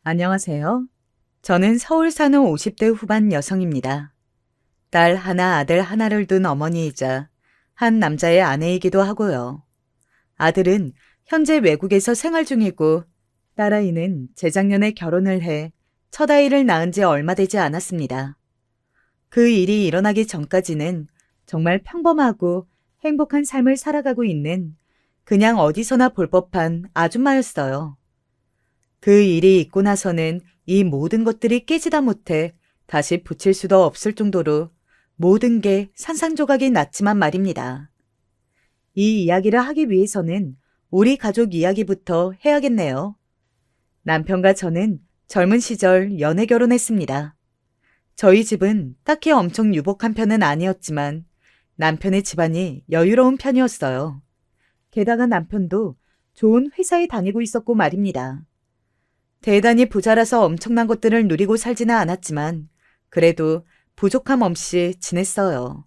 안녕하세요. 저는 서울 사는 50대 후반 여성입니다. 딸 하나, 아들 하나를 둔 어머니이자 한 남자의 아내이기도 하고요. 아들은 현재 외국에서 생활 중이고 딸아이는 재작년에 결혼을 해 첫 아이를 낳은 지 얼마 되지 않았습니다. 그 일이 일어나기 전까지는 정말 평범하고 행복한 삶을 살아가고 있는 그냥 어디서나 볼 법한 아줌마였어요. 그 일이 있고 나서는 이 모든 것들이 깨지다 못해 다시 붙일 수도 없을 정도로 모든 게 산산조각이 났지만 말입니다. 이 이야기를 하기 위해서는 우리 가족 이야기부터 해야겠네요. 남편과 저는 젊은 시절 연애 결혼했습니다. 저희 집은 딱히 엄청 유복한 편은 아니었지만 남편의 집안이 여유로운 편이었어요. 게다가 남편도 좋은 회사에 다니고 있었고 말입니다. 대단히 부자라서 엄청난 것들을 누리고 살지는 않았지만 그래도 부족함 없이 지냈어요.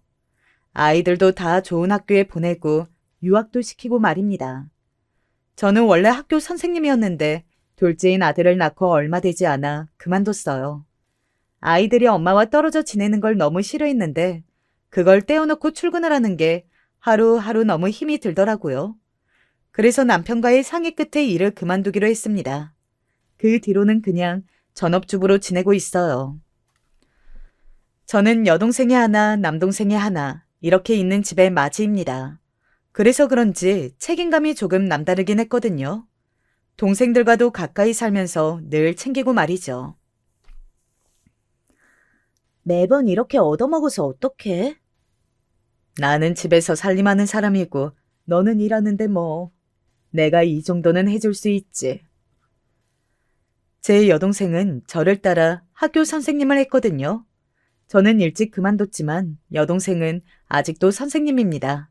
아이들도 다 좋은 학교에 보내고 유학도 시키고 말입니다. 저는 원래 학교 선생님이었는데 둘째인 아들을 낳고 얼마 되지 않아 그만뒀어요. 아이들이 엄마와 떨어져 지내는 걸 너무 싫어했는데 그걸 떼어놓고 출근을 하는 게 하루하루 너무 힘이 들더라고요. 그래서 남편과의 상의 끝에 일을 그만두기로 했습니다. 그 뒤로는 그냥 전업주부로 지내고 있어요. 저는 여동생이 하나, 남동생이 하나, 이렇게 있는 집의 맞이입니다. 그래서 그런지 책임감이 조금 남다르긴 했거든요. 동생들과도 가까이 살면서 늘 챙기고 말이죠. 매번 이렇게 얻어먹어서 어떡해? 나는 집에서 살림하는 사람이고 너는 일하는데 뭐. 내가 이 정도는 해줄 수 있지. 제 여동생은 저를 따라 학교 선생님을 했거든요. 저는 일찍 그만뒀지만 여동생은 아직도 선생님입니다.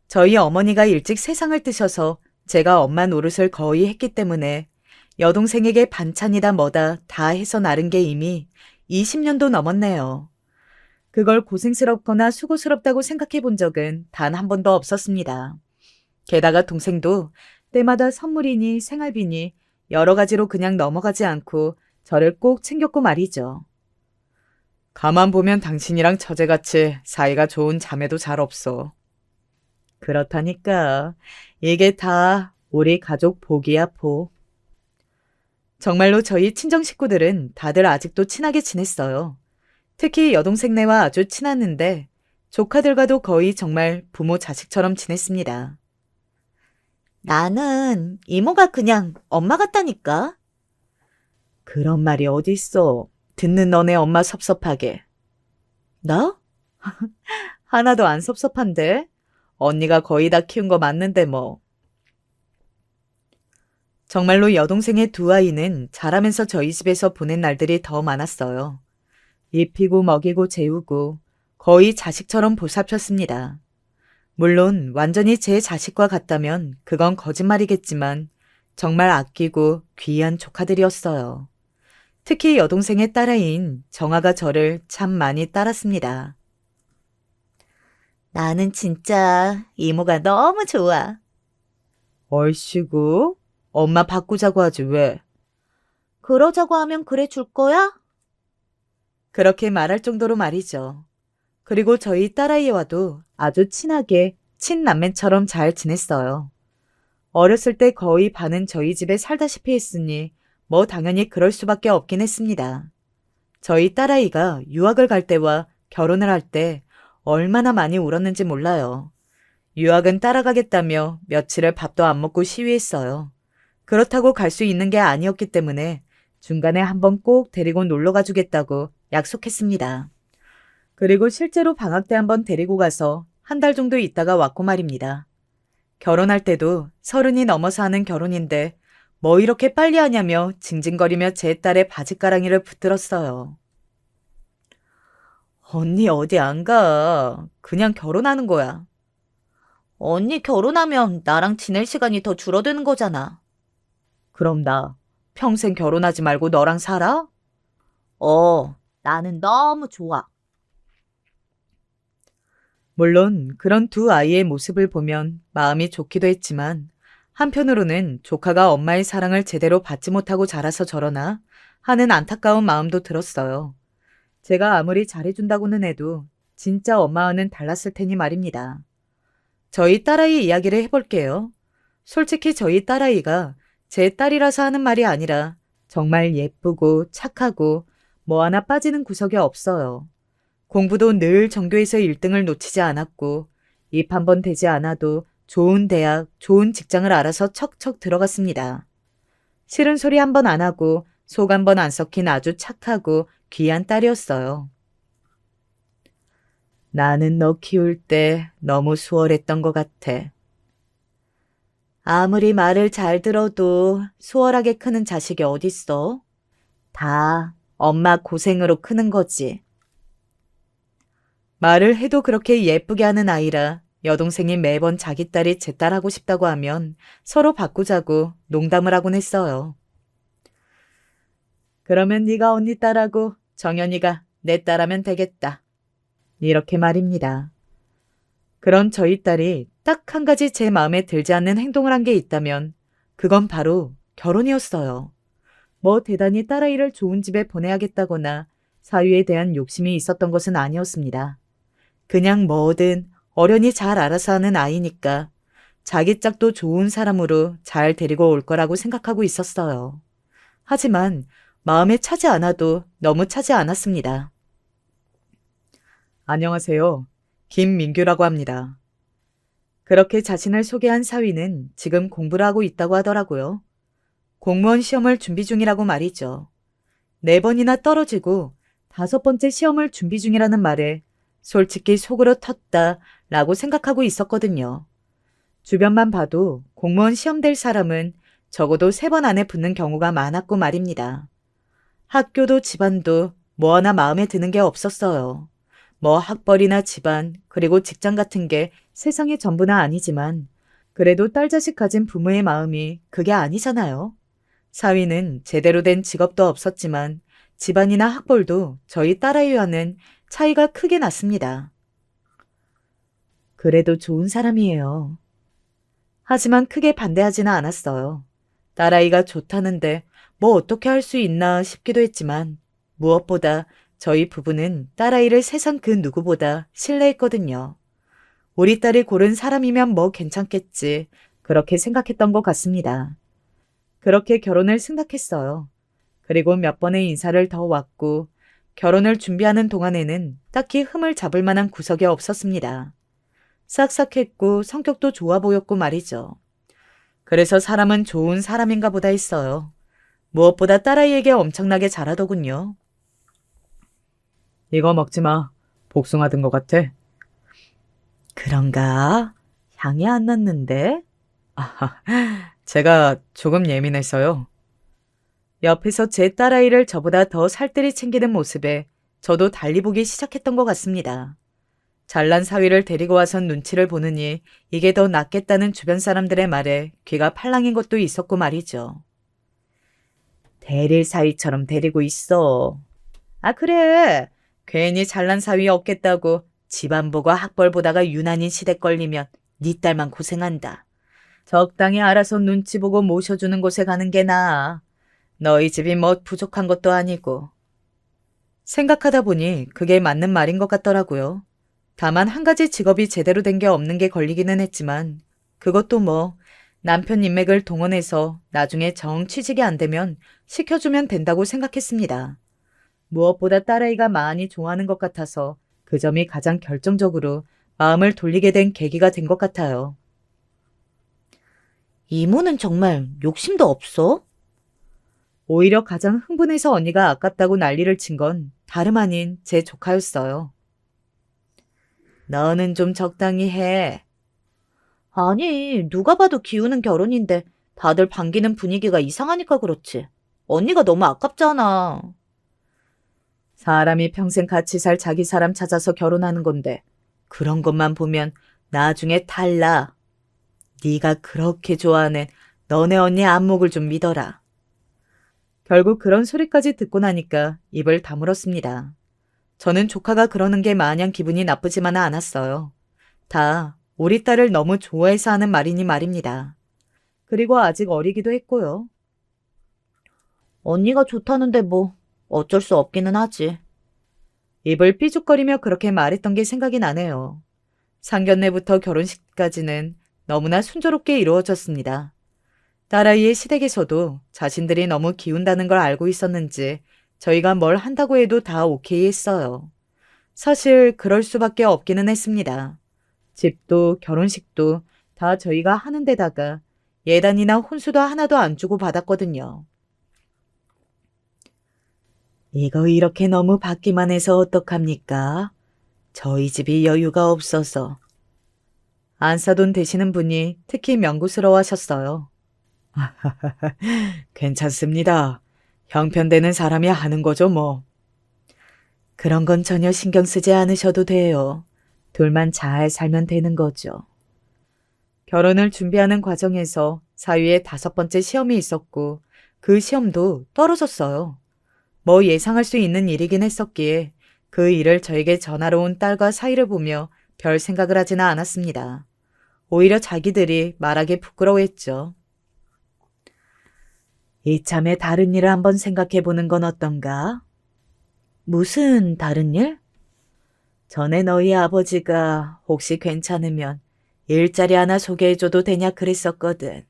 저희 어머니가 일찍 세상을 뜨셔서 제가 엄마 노릇을 거의 했기 때문에 여동생에게 반찬이다 뭐다 다 해서 나른 게 이미 20년도 넘었네요. 그걸 고생스럽거나 수고스럽다고 생각해 본 적은 단 한 번도 없었습니다. 게다가 동생도 때마다 선물이니 생활비니 여러 가지로 그냥 넘어가지 않고 저를 꼭 챙겼고 말이죠. 가만 보면 당신이랑 처제같이 사이가 좋은 자매도 잘 없어. 그렇다니까. 이게 다 우리 가족 복이야, 복. 정말로 저희 친정 식구들은 다들 아직도 친하게 지냈어요. 특히 여동생네와 아주 친했는데 조카들과도 거의 정말 부모 자식처럼 지냈습니다. 나는 이모가 그냥 엄마 같다니까. 그런 말이 어딨어. 듣는 너네 엄마 섭섭하게. 나? 하나도 안 섭섭한데? 언니가 거의 다 키운 거 맞는데 뭐. 정말로 여동생의 두 아이는 자라면서 저희 집에서 보낸 날들이 더 많았어요. 입히고 먹이고 재우고 거의 자식처럼 보살폈습니다. 물론 완전히 제 자식과 같다면 그건 거짓말이겠지만 정말 아끼고 귀한 조카들이었어요. 특히 여동생의 딸아이인 정아가 저를 참 많이 따랐습니다. 나는 진짜 이모가 너무 좋아. 얼씨구, 엄마 바꾸자고 하지 왜? 그러자고 하면 그래 줄 거야? 그렇게 말할 정도로 말이죠. 그리고 저희 딸아이와도 아주 친하게 친남매처럼 잘 지냈어요. 어렸을 때 거의 반은 저희 집에 살다시피 했으니 뭐 당연히 그럴 수밖에 없긴 했습니다. 저희 딸아이가 유학을 갈 때와 결혼을 할 때 얼마나 많이 울었는지 몰라요. 유학은 따라가겠다며 며칠을 밥도 안 먹고 시위했어요. 그렇다고 갈 수 있는 게 아니었기 때문에 중간에 한번 꼭 데리고 놀러 가주겠다고 약속했습니다. 그리고 실제로 방학 때 한번 데리고 가서 한 달 정도 있다가 왔고 말입니다. 결혼할 때도 30이 넘어서 하는 결혼인데 뭐 이렇게 빨리 하냐며 징징거리며 제 딸의 바짓가랑이를 붙들었어요. 언니 어디 안 가. 그냥 결혼하는 거야. 언니 결혼하면 나랑 지낼 시간이 더 줄어드는 거잖아. 그럼 나 평생 결혼하지 말고 너랑 살아? 나는 너무 좋아. 물론 그런 두 아이의 모습을 보면 마음이 좋기도 했지만 한편으로는 조카가 엄마의 사랑을 제대로 받지 못하고 자라서 저러나 하는 안타까운 마음도 들었어요. 제가 아무리 잘해준다고는 해도 진짜 엄마와는 달랐을 테니 말입니다. 저희 딸아이 이야기를 해볼게요. 솔직히 저희 딸아이가 제 딸이라서 하는 말이 아니라 정말 예쁘고 착하고 뭐 하나 빠지는 구석이 없어요. 공부도 늘 전교에서 1등을 놓치지 않았고 입 한 번 되지 않아도 좋은 대학, 좋은 직장을 알아서 척척 들어갔습니다. 싫은 소리 한 번 안 하고 속 한 번 안 썩힌 아주 착하고 귀한 딸이었어요. 나는 너 키울 때 너무 수월했던 것 같아. 아무리 말을 잘 들어도 수월하게 크는 자식이 어딨어? 다 엄마 고생으로 크는 거지. 말을 해도 그렇게 예쁘게 하는 아이라 여동생이 매번 자기 딸이 제 딸 하고 싶다고 하면 서로 바꾸자고 농담을 하곤 했어요. 그러면 네가 언니 딸하고 정연이가 내 딸하면 되겠다. 이렇게 말입니다. 그런 저희 딸이 딱 한 가지 제 마음에 들지 않는 행동을 한 게 있다면 그건 바로 결혼이었어요. 뭐 대단히 딸아이를 좋은 집에 보내야겠다거나 사위에 대한 욕심이 있었던 것은 아니었습니다. 그냥 뭐든 어련히 잘 알아서 하는 아이니까 자기 짝도 좋은 사람으로 잘 데리고 올 거라고 생각하고 있었어요. 하지만 마음에 차지 않아도 너무 차지 않았습니다. 안녕하세요. 김민규라고 합니다. 그렇게 자신을 소개한 사위는 지금 공부를 하고 있다고 하더라고요. 공무원 시험을 준비 중이라고 말이죠. 4번이나 떨어지고 5번째 시험을 준비 중이라는 말에 솔직히 속으로 텄다라고 생각하고 있었거든요. 주변만 봐도 공무원 시험 될 사람은 적어도 3번 안에 붙는 경우가 많았고 말입니다. 학교도 집안도 뭐 하나 마음에 드는 게 없었어요. 뭐 학벌이나 집안 그리고 직장 같은 게 세상의 전부는 아니지만 그래도 딸 자식 가진 부모의 마음이 그게 아니잖아요. 사위는 제대로 된 직업도 없었지만 집안이나 학벌도 저희 딸아이와는 차이가 크게 났습니다. 그래도 좋은 사람이에요. 하지만 크게 반대하지는 않았어요. 딸아이가 좋다는데 뭐 어떻게 할 수 있나 싶기도 했지만 무엇보다 저희 부부는 딸아이를 세상 그 누구보다 신뢰했거든요. 우리 딸이 고른 사람이면 뭐 괜찮겠지 그렇게 생각했던 것 같습니다. 그렇게 결혼을 생각했어요. 그리고 몇 번의 인사를 더 왔고 결혼을 준비하는 동안에는 딱히 흠을 잡을 만한 구석이 없었습니다. 싹싹했고 성격도 좋아 보였고 말이죠. 그래서 사람은 좋은 사람인가 보다 했어요. 무엇보다 딸아이에게 엄청나게 잘하더군요. 이거 먹지 마. 복숭아 든 것 같아. 그런가? 향이 안 났는데? 아하, 제가 조금 예민해서요. 옆에서 제 딸아이를 저보다 더 살뜰히 챙기는 모습에 저도 달리 보기 시작했던 것 같습니다. 잘난 사위를 데리고 와선 눈치를 보느니 이게 더 낫겠다는 주변 사람들의 말에 귀가 팔랑인 것도 있었고 말이죠. 데릴 사위처럼 데리고 있어. 아 그래. 괜히 잘난 사위 없겠다고 집안 보고 학벌 보다가 유난히 시댁 걸리면 네 딸만 고생한다. 적당히 알아서 눈치 보고 모셔주는 곳에 가는 게 나아. 너희 집이 뭐 부족한 것도 아니고. 생각하다 보니 그게 맞는 말인 것 같더라고요. 다만 한 가지 직업이 제대로 된 게 없는 게 걸리기는 했지만 그것도 뭐 남편 인맥을 동원해서 나중에 정 취직이 안 되면 시켜주면 된다고 생각했습니다. 무엇보다 딸아이가 많이 좋아하는 것 같아서 그 점이 가장 결정적으로 마음을 돌리게 된 계기가 된 것 같아요. 이모는 정말 욕심도 없어? 오히려 가장 흥분해서 언니가 아깝다고 난리를 친 건 다름 아닌 제 조카였어요. 너는 좀 적당히 해. 아니, 누가 봐도 기우는 결혼인데 다들 반기는 분위기가 이상하니까 그렇지. 언니가 너무 아깝잖아. 사람이 평생 같이 살 자기 사람 찾아서 결혼하는 건데 그런 것만 보면 나중에 탈나. 네가 그렇게 좋아하는 너네 언니 안목을 좀 믿어라. 결국 그런 소리까지 듣고 나니까 입을 다물었습니다. 저는 조카가 그러는 게 마냥 기분이 나쁘지만은 않았어요. 다 우리 딸을 너무 좋아해서 하는 말이니 말입니다. 그리고 아직 어리기도 했고요. 언니가 좋다는데 뭐 어쩔 수 없기는 하지. 입을 삐죽거리며 그렇게 말했던 게 생각이 나네요. 상견례부터 결혼식까지는 너무나 순조롭게 이루어졌습니다. 딸아이의 시댁에서도 자신들이 너무 기운다는 걸 알고 있었는지 저희가 뭘 한다고 해도 다 오케이 했어요. 사실 그럴 수밖에 없기는 했습니다. 집도 결혼식도 다 저희가 하는 데다가 예단이나 혼수도 하나도 안 주고 받았거든요. 이거 이렇게 너무 받기만 해서 어떡합니까? 저희 집이 여유가 없어서. 안사돈 되시는 분이 특히 명구스러워 하셨어요. 괜찮습니다. 형편되는 사람이 하는 거죠, 뭐. 그런 건 전혀 신경 쓰지 않으셔도 돼요. 둘만 잘 살면 되는 거죠. 결혼을 준비하는 과정에서 사위의 5번째 시험이 있었고 그 시험도 떨어졌어요. 뭐 예상할 수 있는 일이긴 했었기에 그 일을 저에게 전하러 온 딸과 사위를 보며 별 생각을 하지는 않았습니다. 오히려 자기들이 말하기 부끄러워했죠. 이참에 다른 일을 한번 생각해 보는 건 어떤가? 무슨 다른 일? 전에 너희 아버지가 혹시 괜찮으면 일자리 하나 소개해줘도 되냐 그랬었거든.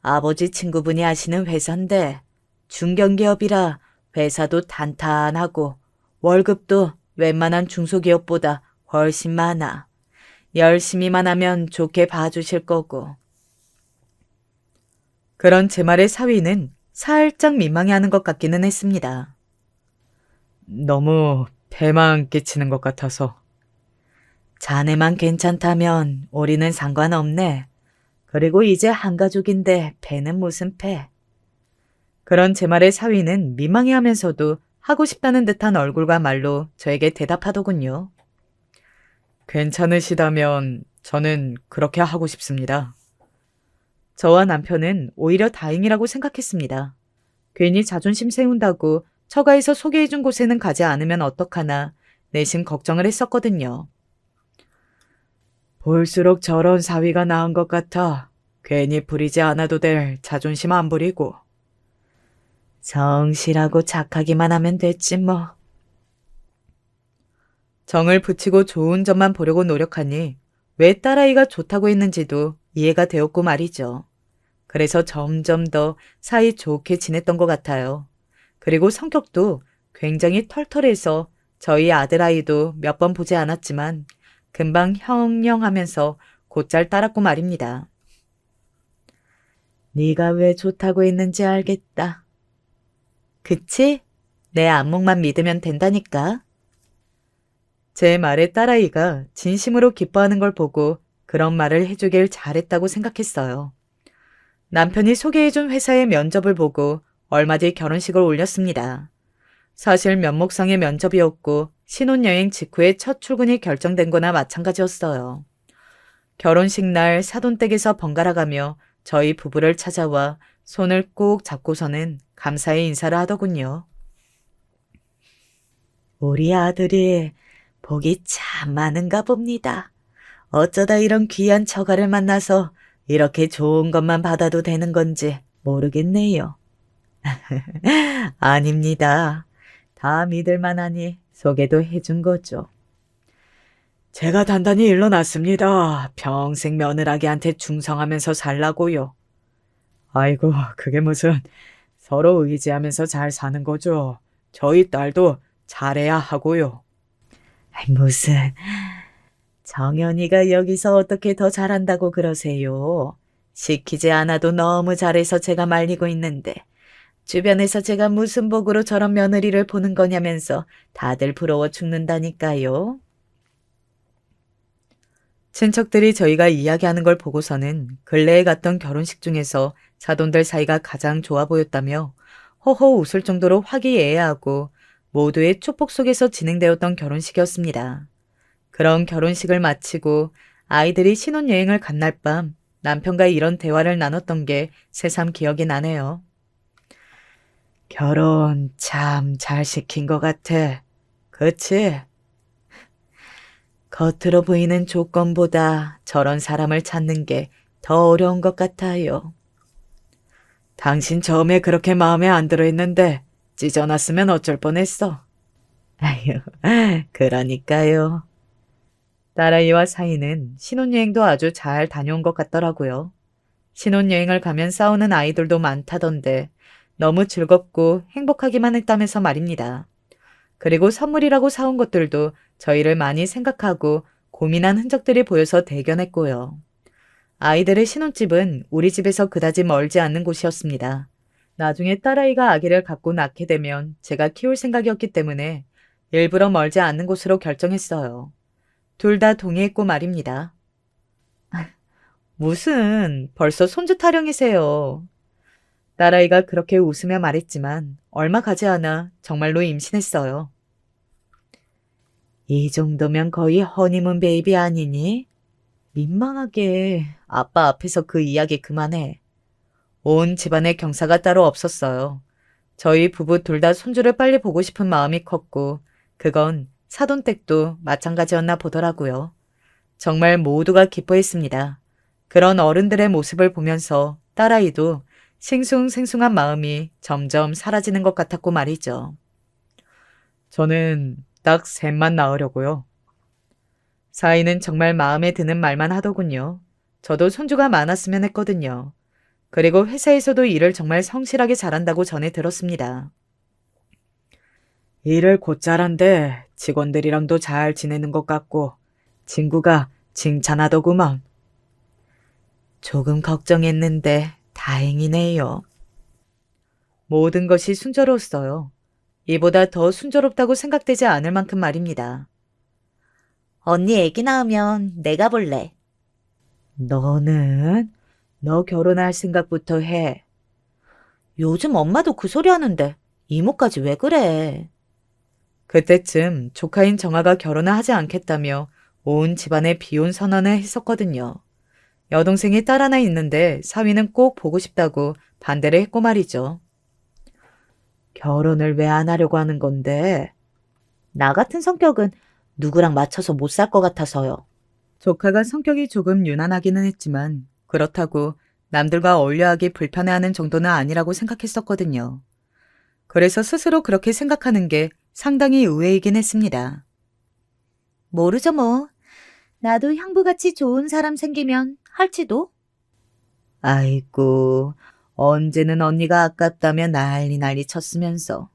아버지 친구분이 하시는 회사인데 중견기업이라 회사도 탄탄하고 월급도 웬만한 중소기업보다 훨씬 많아. 열심히만 하면 좋게 봐주실 거고. 그런 제 말에 사위는 살짝 민망해하는 것 같기는 했습니다. 너무 배만 끼치는 것 같아서. 자네만 괜찮다면 우리는 상관없네. 그리고 이제 한 가족인데 배는 무슨 배. 그런 제 말에 사위는 민망해하면서도 하고 싶다는 듯한 얼굴과 말로 저에게 대답하더군요. 괜찮으시다면 저는 그렇게 하고 싶습니다. 저와 남편은 오히려 다행이라고 생각했습니다. 괜히 자존심 세운다고 처가에서 소개해준 곳에는 가지 않으면 어떡하나 내심 걱정을 했었거든요. 볼수록 저런 사위가 나은 것 같아. 괜히 부리지 않아도 될 자존심 안 부리고. 정실하고 착하기만 하면 됐지 뭐. 정을 붙이고 좋은 점만 보려고 노력하니 왜 딸아이가 좋다고 했는지도 이해가 되었고 말이죠. 그래서 점점 더 사이 좋게 지냈던 것 같아요. 그리고 성격도 굉장히 털털해서 저희 아들아이도 몇 번 보지 않았지만 금방 형형하면서 곧잘 따랐고 말입니다. 네가 왜 좋다고 했는지 알겠다. 그치? 내 안목만 믿으면 된다니까. 제 말에 딸아이가 진심으로 기뻐하는 걸 보고 그런 말을 해주길 잘했다고 생각했어요. 남편이 소개해준 회사의 면접을 보고 얼마 뒤 결혼식을 올렸습니다. 사실 면목상의 면접이었고 신혼여행 직후에 첫 출근이 결정된 거나 마찬가지였어요. 결혼식 날 사돈댁에서 번갈아가며 저희 부부를 찾아와 손을 꼭 잡고서는 감사의 인사를 하더군요. 우리 아들이 복이 참 많은가 봅니다. 어쩌다 이런 귀한 처가를 만나서 이렇게 좋은 것만 받아도 되는 건지 모르겠네요. 아닙니다. 다 믿을만하니 소개도 해준 거죠. 제가 단단히 일러놨습니다. 평생 며느라기한테 충성하면서 살라고요. 아이고, 그게 무슨 서로 의지하면서 잘 사는 거죠. 저희 딸도 잘해야 하고요. 무슨 정연이가 여기서 어떻게 더 잘한다고 그러세요? 시키지 않아도 너무 잘해서 제가 말리고 있는데 주변에서 제가 무슨 복으로 저런 며느리를 보는 거냐면서 다들 부러워 죽는다니까요. 친척들이 저희가 이야기하는 걸 보고서는 근래에 갔던 결혼식 중에서 사돈들 사이가 가장 좋아 보였다며 허허 웃을 정도로 화기애애하고 모두의 축복 속에서 진행되었던 결혼식이었습니다. 그런 결혼식을 마치고 아이들이 신혼여행을 간 날 밤 남편과 이런 대화를 나눴던 게 새삼 기억이 나네요. 결혼 참 잘 시킨 것 같아. 그치? 겉으로 보이는 조건보다 저런 사람을 찾는 게 더 어려운 것 같아요. 당신 처음에 그렇게 마음에 안 들어 했는데 찢어놨으면 어쩔 뻔했어. 아휴, 그러니까요. 딸아이와 사이는 신혼여행도 아주 잘 다녀온 것 같더라고요. 신혼여행을 가면 싸우는 아이들도 많다던데 너무 즐겁고 행복하기만 했다면서 말입니다. 그리고 선물이라고 사온 것들도 저희를 많이 생각하고 고민한 흔적들이 보여서 대견했고요. 아이들의 신혼집은 우리 집에서 그다지 멀지 않는 곳이었습니다. 나중에 딸아이가 아기를 갖고 낳게 되면 제가 키울 생각이었기 때문에 일부러 멀지 않는 곳으로 결정했어요. 둘 다 동의했고 말입니다. 무슨 벌써 손주 타령이세요. 딸아이가 그렇게 웃으며 말했지만 얼마 가지 않아 정말로 임신했어요. 이 정도면 거의 허니문 베이비 아니니? 민망하게 아빠 앞에서 그 이야기 그만해. 온 집안에 경사가 따로 없었어요. 저희 부부 둘 다 손주를 빨리 보고 싶은 마음이 컸고 그건 사돈댁도 마찬가지였나 보더라고요. 정말 모두가 기뻐했습니다. 그런 어른들의 모습을 보면서 딸아이도 싱숭생숭한 마음이 점점 사라지는 것 같았고 말이죠. 저는 딱 셋만 낳으려고요. 사이는 정말 마음에 드는 말만 하더군요. 저도 손주가 많았으면 했거든요. 그리고 회사에서도 일을 정말 성실하게 잘한다고 전해 들었습니다. 일을 곧 잘한데 직원들이랑도 잘 지내는 것 같고 친구가 칭찬하더구먼. 조금 걱정했는데 다행이네요. 모든 것이 순조로웠어요. 이보다 더 순조롭다고 생각되지 않을 만큼 말입니다. 언니 애기 낳으면 내가 볼래. 너는? 너 결혼할 생각부터 해. 요즘 엄마도 그 소리 하는데 이모까지 왜 그래? 그때쯤 조카인 정아가 결혼을 하지 않겠다며 온 집안에 비혼 선언을 했었거든요. 여동생이 딸 하나 있는데 사위는 꼭 보고 싶다고 반대를 했고 말이죠. 결혼을 왜 안 하려고 하는 건데? 나 같은 성격은 누구랑 맞춰서 못 살 것 같아서요. 조카가 성격이 조금 유난하기는 했지만 그렇다고 남들과 어울려하기 불편해하는 정도는 아니라고 생각했었거든요. 그래서 스스로 그렇게 생각하는 게 상당히 의외이긴 했습니다. 모르죠 뭐. 나도 형부같이 좋은 사람 생기면 할지도. 아이고, 언제는 언니가 아깝다며 난리 쳤으면서.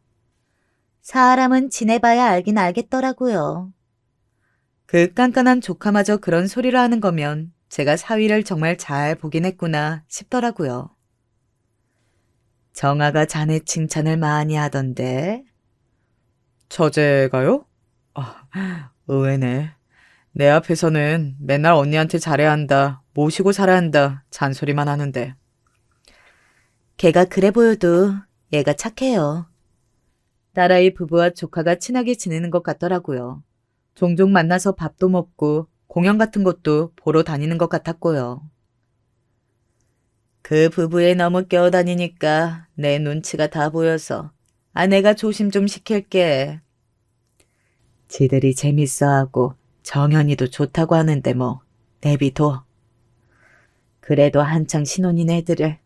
사람은 지내봐야 알긴 알겠더라고요. 그 깐깐한 조카마저 그런 소리를 하는 거면 제가 사위를 정말 잘 보긴 했구나 싶더라고요. 정아가 자네 칭찬을 많이 하던데. 처제가요? 의외네. 내 앞에서는 맨날 언니한테 잘해야 한다, 모시고 살아야 한다 잔소리만 하는데. 걔가 그래 보여도 얘가 착해요. 딸아이 부부와 조카가 친하게 지내는 것 같더라고요. 종종 만나서 밥도 먹고 공연 같은 것도 보러 다니는 것 같았고요. 그 부부에 너무 껴다니니까 내 눈치가 다 보여서 아내가 조심 좀 시킬게. 지들이 재밌어하고 정연이도 좋다고 하는데 뭐 내비둬. 그래도 한창 신혼인 애들을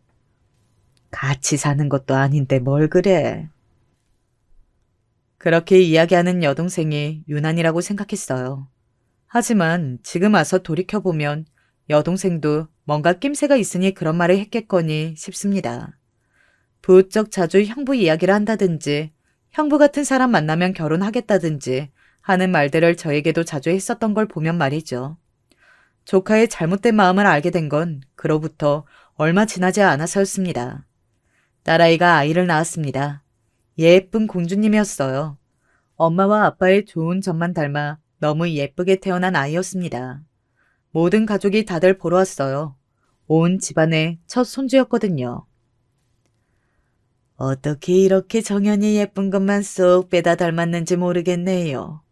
같이 사는 것도 아닌데 뭘 그래. 그렇게 이야기하는 여동생이 유난이라고 생각했어요. 하지만 지금 와서 돌이켜보면 여동생도 뭔가 낌새가 있으니 그런 말을 했겠거니 싶습니다. 부쩍 자주 형부 이야기를 한다든지 형부 같은 사람 만나면 결혼하겠다든지 하는 말들을 저에게도 자주 했었던 걸 보면 말이죠. 조카의 잘못된 마음을 알게 된 건 그로부터 얼마 지나지 않아서였습니다. 딸아이가 아이를 낳았습니다. 예쁜 공주님이었어요. 엄마와 아빠의 좋은 점만 닮아 너무 예쁘게 태어난 아이였습니다. 모든 가족이 다들 보러 왔어요. 온 집안의 첫 손주였거든요. 어떻게 이렇게 정연이 예쁜 것만 쏙 빼다 닮았는지 모르겠네요.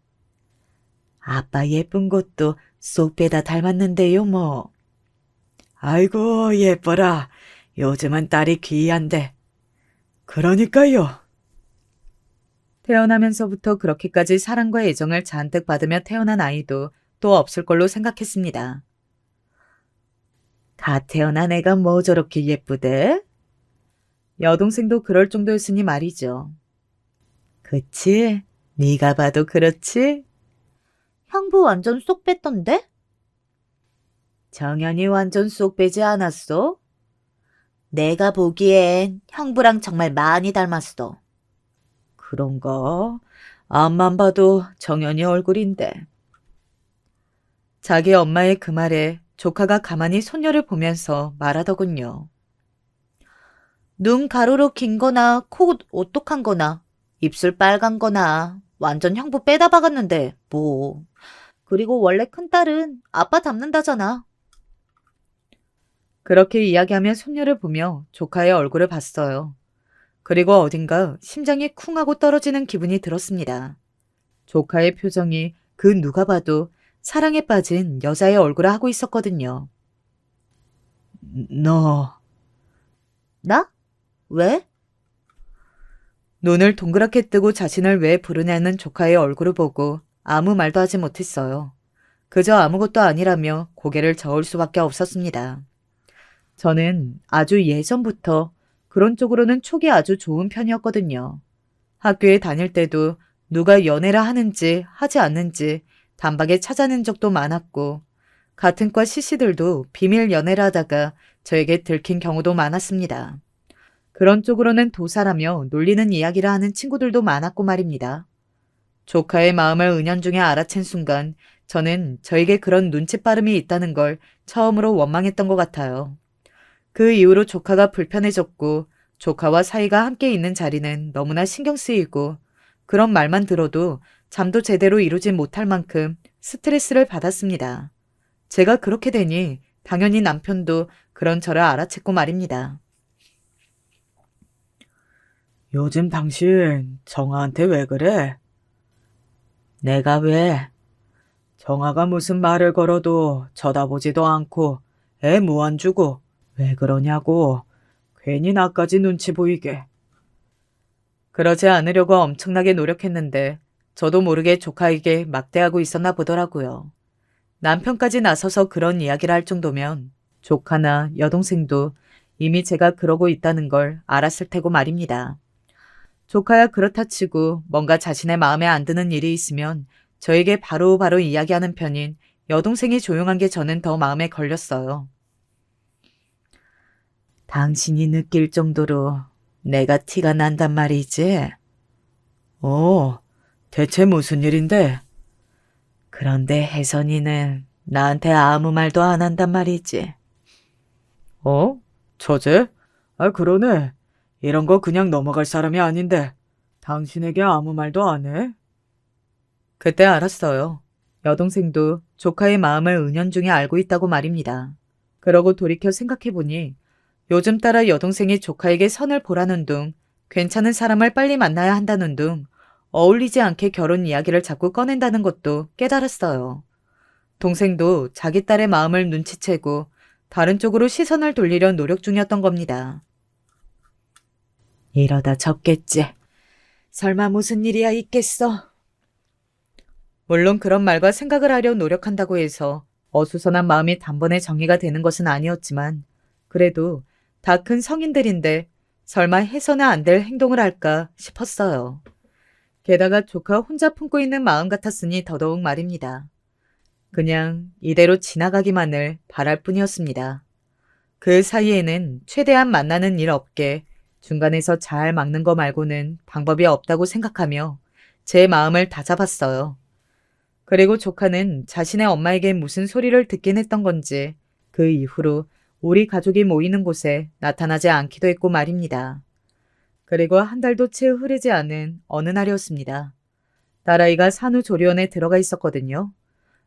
아빠 예쁜 것도 쏙 빼다 닮았는데요, 뭐. 아이고, 예뻐라. 요즘은 딸이 귀한데. 그러니까요. 태어나면서부터 그렇게까지 사랑과 애정을 잔뜩 받으며 태어난 아이도 또 없을 걸로 생각했습니다. 다 태어난 애가 뭐 저렇게 예쁘대? 여동생도 그럴 정도였으니 말이죠. 그치? 네가 봐도 그렇지? 형부 완전 쏙 뺐던데? 정연이 완전 쏙 빼지 않았어? 내가 보기엔 형부랑 정말 많이 닮았어. 그런가? 앞만 봐도 정연이 얼굴인데. 자기 엄마의 그 말에 조카가 가만히 손녀를 보면서 말하더군요. 눈 가로로 긴 거나 코 오똑한 거나 입술 빨간 거나 완전 형부 빼다 박았는데 뭐. 그리고 원래 큰딸은 아빠 닮는다잖아. 그렇게 이야기하며 손녀를 보며 조카의 얼굴을 봤어요. 그리고 어딘가 심장이 쿵 하고 떨어지는 기분이 들었습니다. 조카의 표정이 그 누가 봐도 사랑에 빠진 여자의 얼굴을 하고 있었거든요. 너... 나? 왜? 눈을 동그랗게 뜨고 자신을 왜 부르냐는 조카의 얼굴을 보고 아무 말도 하지 못했어요. 그저 아무것도 아니라며 고개를 저을 수밖에 없었습니다. 저는 아주 예전부터 그런 쪽으로는 촉이 아주 좋은 편이었거든요. 학교에 다닐 때도 누가 연애를 하는지 하지 않는지 단박에 찾아낸 적도 많았고 같은 과 CC들도 비밀 연애를 하다가 저에게 들킨 경우도 많았습니다. 그런 쪽으로는 도사라며 놀리는 이야기를 하는 친구들도 많았고 말입니다. 조카의 마음을 은연중에 알아챈 순간 저는 저에게 그런 눈치 빠름이 있다는 걸 처음으로 원망했던 것 같아요. 그 이후로 조카가 불편해졌고 조카와 사이가 함께 있는 자리는 너무나 신경 쓰이고 그런 말만 들어도 잠도 제대로 이루지 못할 만큼 스트레스를 받았습니다. 제가 그렇게 되니 당연히 남편도 그런 저를 알아챘고 말입니다. 요즘 당신 정아한테 왜 그래? 내가 왜? 정아가 무슨 말을 걸어도 쳐다보지도 않고 애 무안 주고 왜 그러냐고. 괜히 나까지 눈치 보이게. 그러지 않으려고 엄청나게 노력했는데 저도 모르게 조카에게 막대하고 있었나 보더라고요. 남편까지 나서서 그런 이야기를 할 정도면 조카나 여동생도 이미 제가 그러고 있다는 걸 알았을 테고 말입니다. 조카야 그렇다 치고 뭔가 자신의 마음에 안 드는 일이 있으면 저에게 바로바로 이야기하는 편인 여동생이 조용한 게 저는 더 마음에 걸렸어요. 당신이 느낄 정도로 내가 티가 난단 말이지? 대체 무슨 일인데? 그런데 혜선이는 나한테 아무 말도 안 한단 말이지. 처제? 그러네. 이런 거 그냥 넘어갈 사람이 아닌데 당신에게 아무 말도 안 해? 그때 알았어요. 여동생도 조카의 마음을 은연중에 알고 있다고 말입니다. 그러고 돌이켜 생각해보니 요즘 따라 여동생이 조카에게 선을 보라는 둥, 괜찮은 사람을 빨리 만나야 한다는 둥, 어울리지 않게 결혼 이야기를 자꾸 꺼낸다는 것도 깨달았어요. 동생도 자기 딸의 마음을 눈치채고 다른 쪽으로 시선을 돌리려 노력 중이었던 겁니다. 이러다 접겠지. 설마 무슨 일이야 있겠어? 물론 그런 말과 생각을 하려 노력한다고 해서 어수선한 마음이 단번에 정리가 되는 것은 아니었지만 그래도 다 큰 성인들인데 설마 해서는 안 될 행동을 할까 싶었어요. 게다가 조카 혼자 품고 있는 마음 같았으니 더더욱 말입니다. 그냥 이대로 지나가기만을 바랄 뿐이었습니다. 그 사이에는 최대한 만나는 일 없게 중간에서 잘 막는 거 말고는 방법이 없다고 생각하며 제 마음을 다잡았어요. 그리고 조카는 자신의 엄마에게 무슨 소리를 듣긴 했던 건지 그 이후로 우리 가족이 모이는 곳에 나타나지 않기도 했고 말입니다. 그리고 한 달도 채 흐르지 않은 어느 날이었습니다. 딸아이가 산후조리원에 들어가 있었거든요.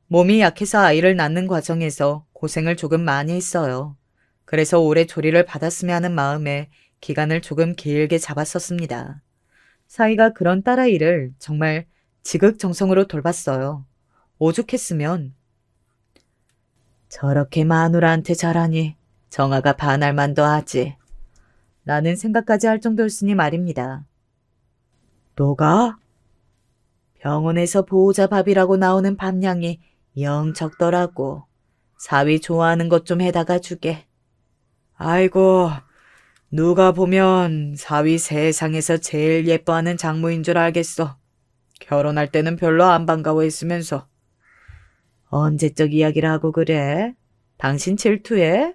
몸이 약해서 아이를 낳는 과정에서 고생을 조금 많이 했어요. 그래서 올해 조리를 받았으면 하는 마음에 기간을 조금 길게 잡았었습니다. 사이가 그런 딸아이를 정말 지극정성으로 돌봤어요. 오죽했으면 저렇게 마누라한테 잘하니 정아가 반할 만도 하지. 라는 생각까지 할 정도였으니 말입니다. 너가? 병원에서 보호자 밥이라고 나오는 밥량이 영 적더라고. 사위 좋아하는 것 좀 해다가 주게. 아이고, 누가 보면 사위 세상에서 제일 예뻐하는 장모인 줄 알겠어. 결혼할 때는 별로 안 반가워했으면서. 언제적 이야기를 하고 그래? 당신 질투해?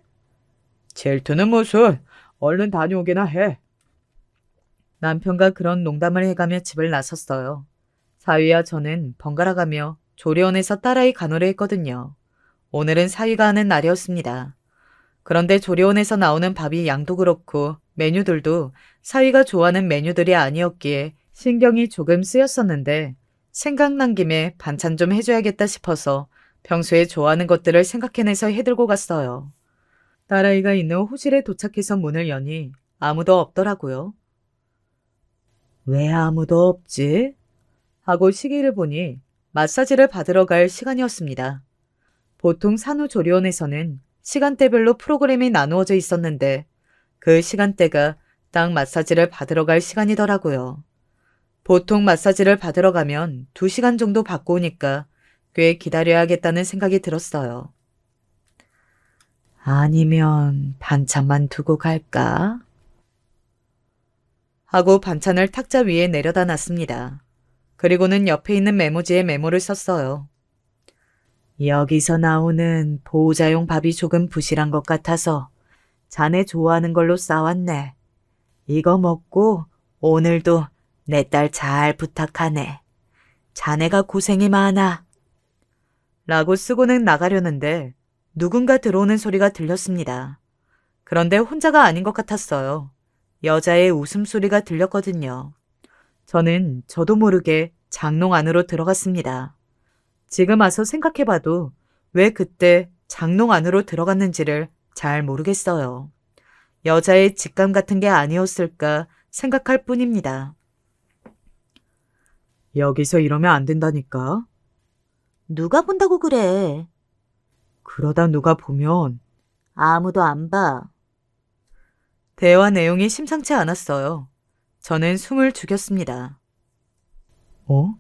질투는 무슨, 얼른 다녀오기나 해. 남편과 그런 농담을 해가며 집을 나섰어요. 사위와 저는 번갈아가며 조리원에서 딸아이 간호를 했거든요. 오늘은 사위가 하는 날이었습니다. 그런데 조리원에서 나오는 밥이 양도 그렇고 메뉴들도 사위가 좋아하는 메뉴들이 아니었기에 신경이 조금 쓰였었는데 생각난 김에 반찬 좀 해줘야겠다 싶어서 평소에 좋아하는 것들을 생각해내서 해들고 갔어요. 딸아이가 있는 호실에 도착해서 문을 여니 아무도 없더라고요. 왜 아무도 없지? 하고 시계를 보니 마사지를 받으러 갈 시간이었습니다. 보통 산후조리원에서는 시간대별로 프로그램이 나누어져 있었는데 그 시간대가 딱 마사지를 받으러 갈 시간이더라고요. 보통 마사지를 받으러 가면 2시간 정도 받고 오니까 꽤 기다려야겠다는 생각이 들었어요. 아니면 반찬만 두고 갈까? 하고 반찬을 탁자 위에 내려다 놨습니다. 그리고는 옆에 있는 메모지에 메모를 썼어요. 여기서 나오는 보호자용 밥이 조금 부실한 것 같아서 자네 좋아하는 걸로 싸왔네. 이거 먹고 오늘도 내 딸 잘 부탁하네. 자네가 고생이 많아. 라고 쓰고는 나가려는데 누군가 들어오는 소리가 들렸습니다. 그런데 혼자가 아닌 것 같았어요. 여자의 웃음소리가 들렸거든요. 저는 저도 모르게 장롱 안으로 들어갔습니다. 지금 와서 생각해봐도 왜 그때 장롱 안으로 들어갔는지를 잘 모르겠어요. 여자의 직감 같은 게 아니었을까 생각할 뿐입니다. 여기서 이러면 안 된다니까. 누가 본다고 그래? 그러다 누가 보면 아무도 안 봐. 대화 내용이 심상치 않았어요. 저는 숨을 죽였습니다. 어?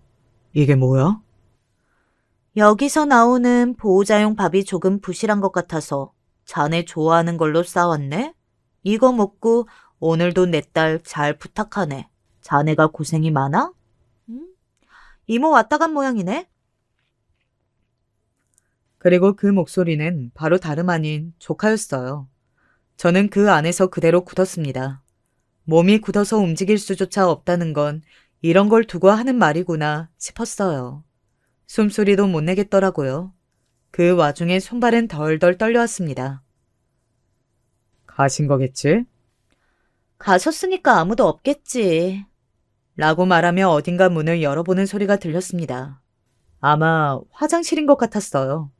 이게 뭐야? 여기서 나오는 보호자용 밥이 조금 부실한 것 같아서 자네 좋아하는 걸로 싸왔네? 이거 먹고 오늘도 내 딸 잘 부탁하네. 자네가 고생이 많아? 응? 이모 왔다 간 모양이네? 그리고 그 목소리는 바로 다름 아닌 조카였어요. 저는 그 안에서 그대로 굳었습니다. 몸이 굳어서 움직일 수조차 없다는 건 이런 걸 두고 하는 말이구나 싶었어요. 숨소리도 못 내겠더라고요. 그 와중에 손발은 덜덜 떨려왔습니다. 가신 거겠지? 가셨으니까 아무도 없겠지. 라고 말하며 어딘가 문을 열어보는 소리가 들렸습니다. 아마 화장실인 것 같았어요.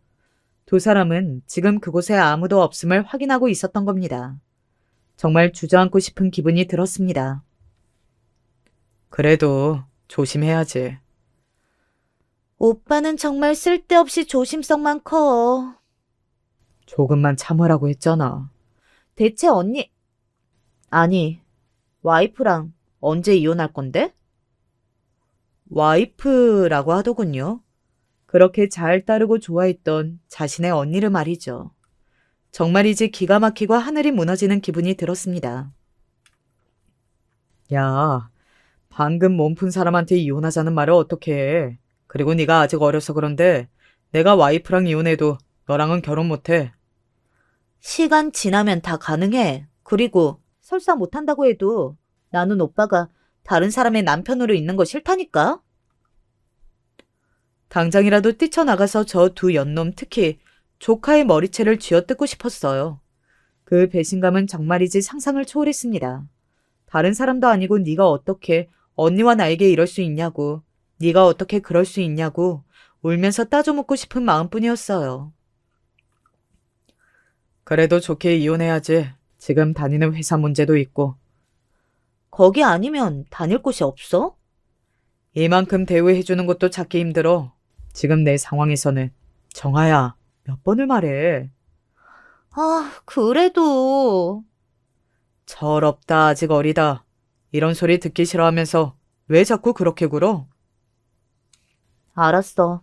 두 사람은 지금 그곳에 아무도 없음을 확인하고 있었던 겁니다. 정말 주저앉고 싶은 기분이 들었습니다. 그래도 조심해야지. 오빠는 정말 쓸데없이 조심성만 커. 조금만 참으라고 했잖아. 대체 언니, 아니, 와이프랑 언제 이혼할 건데? 와이프라고 하더군요. 그렇게 잘 따르고 좋아했던 자신의 언니를 말이죠. 정말이지 기가 막히고 하늘이 무너지는 기분이 들었습니다. 야, 방금 몸푼 사람한테 이혼하자는 말을 어떻게 해. 그리고 네가 아직 어려서 그런데 내가 와이프랑 이혼해도 너랑은 결혼 못해. 시간 지나면 다 가능해. 그리고 설사 못한다고 해도 나는 오빠가 다른 사람의 남편으로 있는 거 싫다니까? 당장이라도 뛰쳐나가서 저 두 연놈 특히 조카의 머리채를 쥐어뜯고 싶었어요. 그 배신감은 정말이지 상상을 초월했습니다. 다른 사람도 아니고 네가 어떻게 언니와 나에게 이럴 수 있냐고, 네가 어떻게 그럴 수 있냐고 울면서 따져묻고 싶은 마음뿐이었어요. 그래도 좋게 이혼해야지. 지금 다니는 회사 문제도 있고. 거기 아니면 다닐 곳이 없어? 이만큼 대우해주는 것도 찾기 힘들어. 지금 내 상황에서는. 정아야, 몇 번을 말해. 아, 그래도. 철없다, 아직 어리다. 이런 소리 듣기 싫어하면서 왜 자꾸 그렇게 굴어? 알았어.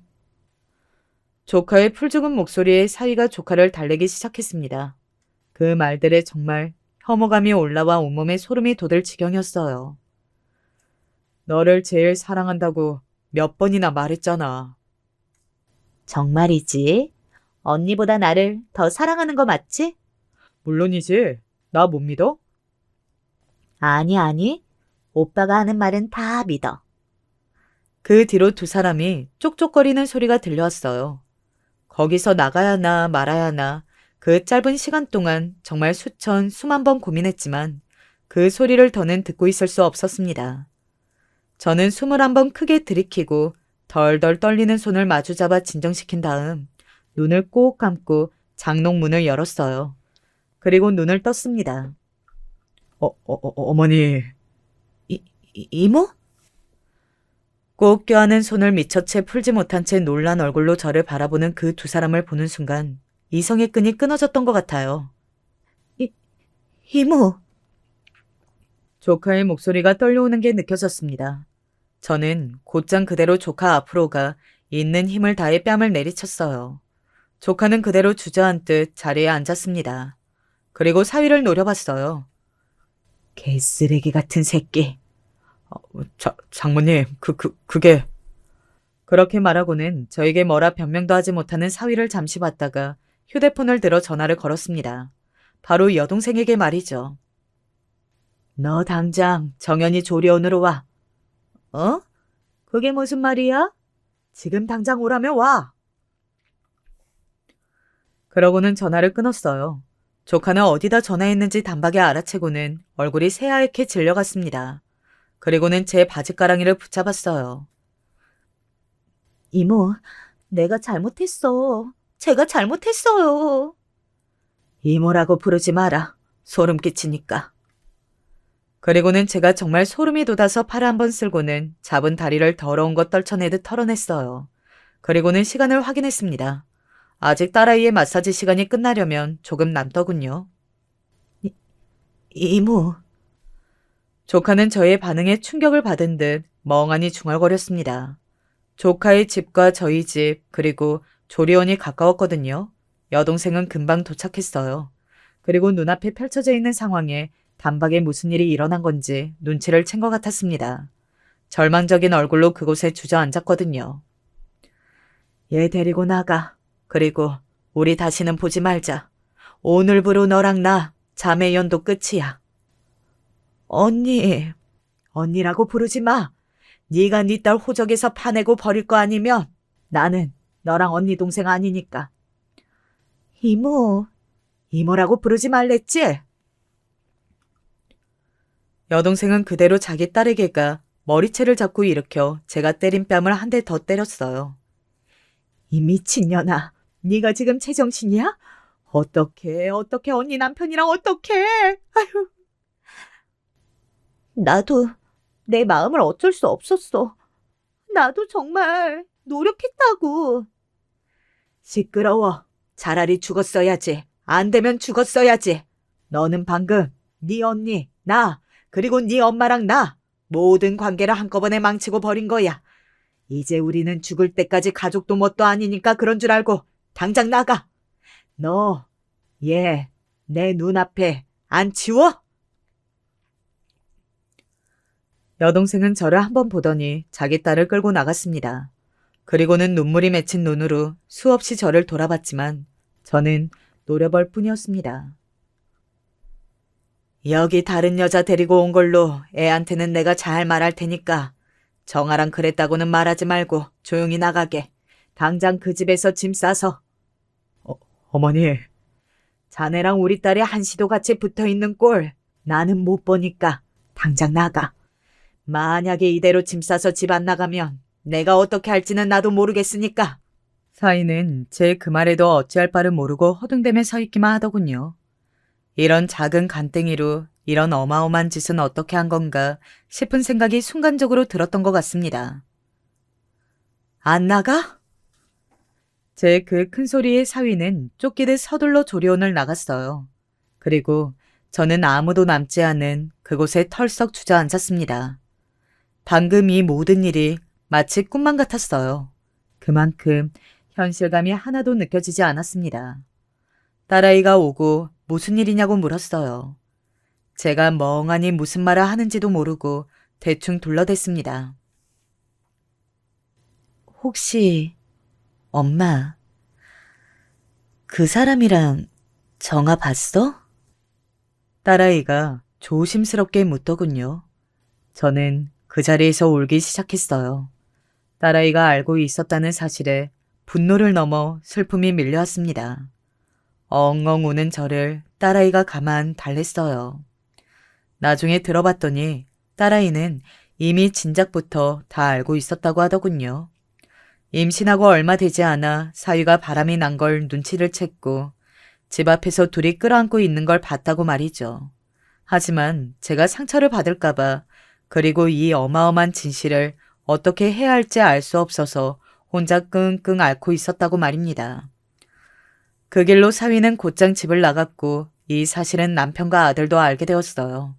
조카의 풀 죽은 목소리에 사위가 조카를 달래기 시작했습니다. 그 말들에 정말 혐오감이 올라와 온몸에 소름이 돋을 지경이었어요. 너를 제일 사랑한다고 몇 번이나 말했잖아. 정말이지? 언니보다 나를 더 사랑하는 거 맞지? 물론이지. 나 못 믿어? 아니. 오빠가 하는 말은 다 믿어. 그 뒤로 두 사람이 쪽쪽거리는 소리가 들려왔어요. 거기서 나가야 하나 말아야 하나 그 짧은 시간 동안 정말 수만 번 고민했지만 그 소리를 더는 듣고 있을 수 없었습니다. 저는 숨을 한번 크게 들이키고 덜덜 떨리는 손을 마주잡아 진정시킨 다음 눈을 꼭 감고 장롱문을 열었어요. 그리고 눈을 떴습니다. 어머니. 이모? 꼭 껴안은 손을 미처 채 풀지 못한 채 놀란 얼굴로 저를 바라보는 그 두 사람을 보는 순간 이성의 끈이 끊어졌던 것 같아요. 이모. 조카의 목소리가 떨려오는 게 느껴졌습니다. 저는 곧장 그대로 조카 앞으로 가 있는 힘을 다해 뺨을 내리쳤어요. 조카는 그대로 주저앉듯 자리에 앉았습니다. 그리고 사위를 노려봤어요. 개쓰레기 같은 새끼. 장모님, 그게. 그렇게 말하고는 저에게 뭐라 변명도 하지 못하는 사위를 잠시 봤다가 휴대폰을 들어 전화를 걸었습니다. 바로 여동생에게 말이죠. 너 당장 정연이 조리원으로 와. 어? 그게 무슨 말이야? 지금 당장 오라면 와. 그러고는 전화를 끊었어요. 조카는 어디다 전화했는지 단박에 알아채고는 얼굴이 새하얗게 질려갔습니다. 그리고는 제 바지가랑이를 붙잡았어요. 이모, 내가 잘못했어. 제가 잘못했어요. 이모라고 부르지 마라. 소름 끼치니까. 그리고는 제가 정말 소름이 돋아서 팔을 한번 쓸고는 잡은 다리를 더러운 것 떨쳐내듯 털어냈어요. 그리고는 시간을 확인했습니다. 아직 딸아이의 마사지 시간이 끝나려면 조금 남더군요. 이모. 조카는 저의 반응에 충격을 받은 듯 멍하니 중얼거렸습니다. 조카의 집과 저희 집 그리고 조리원이 가까웠거든요. 여동생은 금방 도착했어요. 그리고 눈앞에 펼쳐져 있는 상황에 단박에 무슨 일이 일어난 건지 눈치를 챈 것 같았습니다. 절망적인 얼굴로 그곳에 주저앉았거든요. 얘 데리고 나가. 그리고 우리 다시는 보지 말자. 오늘부로 너랑 나 자매 연도 끝이야. 언니라고 부르지 마. 네가 네 딸 호적에서 파내고 버릴 거 아니면 나는 너랑 언니 동생 아니니까. 이모라고 부르지 말랬지? 여동생은 그대로 자기 딸에게가 머리채를 잡고 일으켜 제가 때린 뺨을 한 대 더 때렸어요. 이 미친년아, 네가 지금 제정신이야? 어떻게 언니 남편이랑 어떻게? 아휴. 나도 내 마음을 어쩔 수 없었어. 나도 정말 노력했다고. 시끄러워. 차라리 죽었어야지. 안 되면 죽었어야지. 너는 방금 네 언니, 나, 그리고 네 엄마랑 나 모든 관계를 한꺼번에 망치고 버린 거야. 이제 우리는 죽을 때까지 가족도 뭣도 아니니까 그런 줄 알고 당장 나가. 너, 얘, 내 눈앞에 안 치워? 여동생은 저를 한번 보더니 자기 딸을 끌고 나갔습니다. 그리고는 눈물이 맺힌 눈으로 수없이 저를 돌아봤지만 저는 노려볼 뿐이었습니다. 여기 다른 여자 데리고 온 걸로 애한테는 내가 잘 말할 테니까 정아랑 그랬다고는 말하지 말고 조용히 나가게. 당장 그 집에서 짐 싸서. 어머니. 자네랑 우리 딸이 한시도 같이 붙어있는 꼴 나는 못 보니까 당장 나가. 만약에 이대로 짐 싸서 집 안 나가면 내가 어떻게 할지는 나도 모르겠으니까. 사위는 제 그 말에도 어찌할 바를 모르고 허둥대며 서 있기만 하더군요. 이런 작은 간땡이로 이런 어마어마한 짓은 어떻게 한 건가 싶은 생각이 순간적으로 들었던 것 같습니다. 안 나가? 제 그 큰 소리의 사위는 쫓기듯 서둘러 조리원을 나갔어요. 그리고 저는 아무도 남지 않은 그곳에 털썩 주저앉았습니다. 방금 이 모든 일이 마치 꿈만 같았어요. 그만큼 현실감이 하나도 느껴지지 않았습니다. 딸아이가 오고 무슨 일이냐고 물었어요. 제가 멍하니 무슨 말을 하는지도 모르고 대충 둘러댔습니다. 혹시 엄마 그 사람이랑 정아 봤어? 딸아이가 조심스럽게 묻더군요. 저는 그 자리에서 울기 시작했어요. 딸아이가 알고 있었다는 사실에 분노를 넘어 슬픔이 밀려왔습니다. 엉엉 우는 저를 딸아이가 가만 달랬어요. 나중에 들어봤더니 딸아이는 이미 진작부터 다 알고 있었다고 하더군요. 임신하고 얼마 되지 않아 사위가 바람이 난 걸 눈치를 챘고 집 앞에서 둘이 끌어안고 있는 걸 봤다고 말이죠. 하지만 제가 상처를 받을까봐 그리고 이 어마어마한 진실을 어떻게 해야 할지 알 수 없어서 혼자 끙끙 앓고 있었다고 말입니다. 그 길로 사위는 곧장 집을 나갔고 이 사실은 남편과 아들도 알게 되었어요.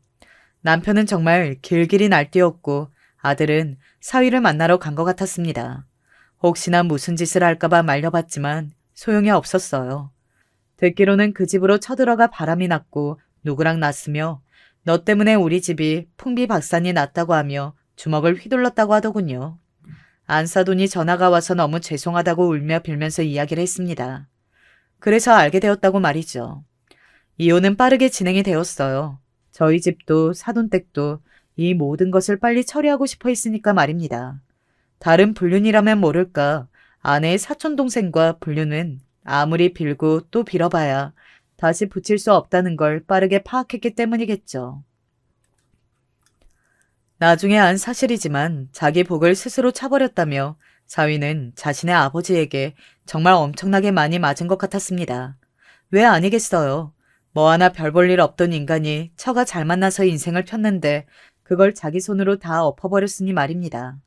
남편은 정말 길길이 날뛰었고 아들은 사위를 만나러 간 것 같았습니다. 혹시나 무슨 짓을 할까봐 말려봤지만 소용이 없었어요. 듣기로는 그 집으로 쳐들어가 바람이 났고 누구랑 났으며 너 때문에 우리 집이 풍비박산이 났다고 하며 주먹을 휘둘렀다고 하더군요. 안사돈이 전화가 와서 너무 죄송하다고 울며 빌면서 이야기를 했습니다. 그래서 알게 되었다고 말이죠. 이혼은 빠르게 진행이 되었어요. 저희 집도 사돈댁도 이 모든 것을 빨리 처리하고 싶어 했으니까 말입니다. 다른 불륜이라면 모를까 아내의 사촌동생과 불륜은 아무리 빌고 또 빌어봐야 다시 붙일 수 없다는 걸 빠르게 파악했기 때문이겠죠. 나중에 안 사실이지만 자기 복을 스스로 차버렸다며 사위는 자신의 아버지에게 정말 엄청나게 많이 맞은 것 같았습니다. 왜 아니겠어요. 뭐 하나 별 볼 일 없던 인간이 처가 잘 만나서 인생을 폈는데 그걸 자기 손으로 다 엎어버렸으니 말입니다.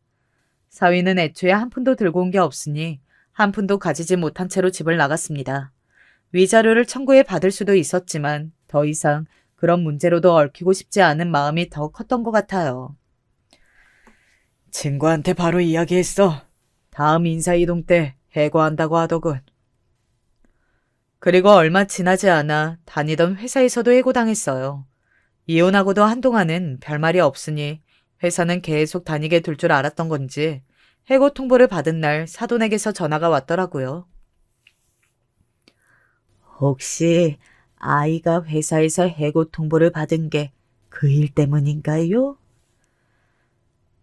사위는 애초에 한 푼도 들고 온 게 없으니 한 푼도 가지지 못한 채로 집을 나갔습니다. 위자료를 청구해 받을 수도 있었지만 더 이상 그런 문제로도 얽히고 싶지 않은 마음이 더 컸던 것 같아요. 친구한테 바로 이야기했어. 다음 인사이동 때 해고한다고 하더군. 그리고 얼마 지나지 않아 다니던 회사에서도 해고당했어요. 이혼하고도 한동안은 별말이 없으니 회사는 계속 다니게 둘 줄 알았던 건지 해고 통보를 받은 날 사돈에게서 전화가 왔더라고요. 혹시 아이가 회사에서 해고 통보를 받은 게 그 일 때문인가요?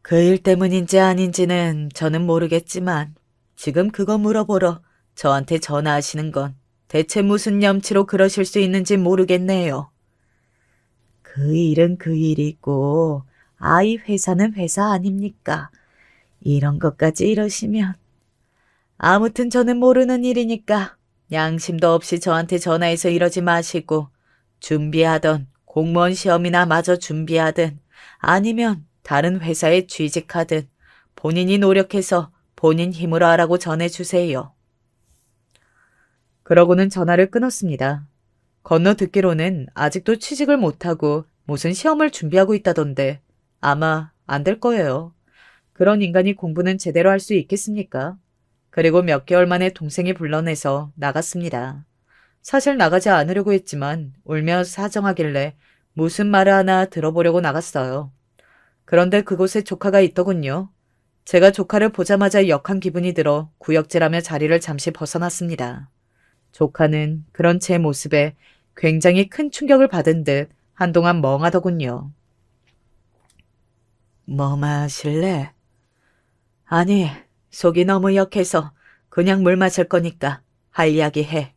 그 일 때문인지 아닌지는 저는 모르겠지만 지금 그거 물어보러 저한테 전화하시는 건 대체 무슨 염치로 그러실 수 있는지 모르겠네요. 그 일은 그 일이고 아이 회사는 회사 아닙니까? 이런 것까지 이러시면. 아무튼 저는 모르는 일이니까 양심도 없이 저한테 전화해서 이러지 마시고 준비하던 공무원 시험이나 마저 준비하든 아니면 다른 회사에 취직하든 본인이 노력해서 본인 힘으로 하라고 전해주세요. 그러고는 전화를 끊었습니다. 건너 듣기로는 아직도 취직을 못하고 무슨 시험을 준비하고 있다던데 아마 안 될 거예요. 그런 인간이 공부는 제대로 할 수 있겠습니까? 그리고 몇 개월 만에 동생이 불러내서 나갔습니다. 사실 나가지 않으려고 했지만 울며 사정하길래 무슨 말을 하나 들어보려고 나갔어요. 그런데 그곳에 조카가 있더군요. 제가 조카를 보자마자 역한 기분이 들어 구역질하며 자리를 잠시 벗어났습니다. 조카는 그런 제 모습에 굉장히 큰 충격을 받은 듯 한동안 멍하더군요. 뭐 마실래? 아니, 속이 너무 역해서 그냥 물 마실 거니까 할 이야기 해.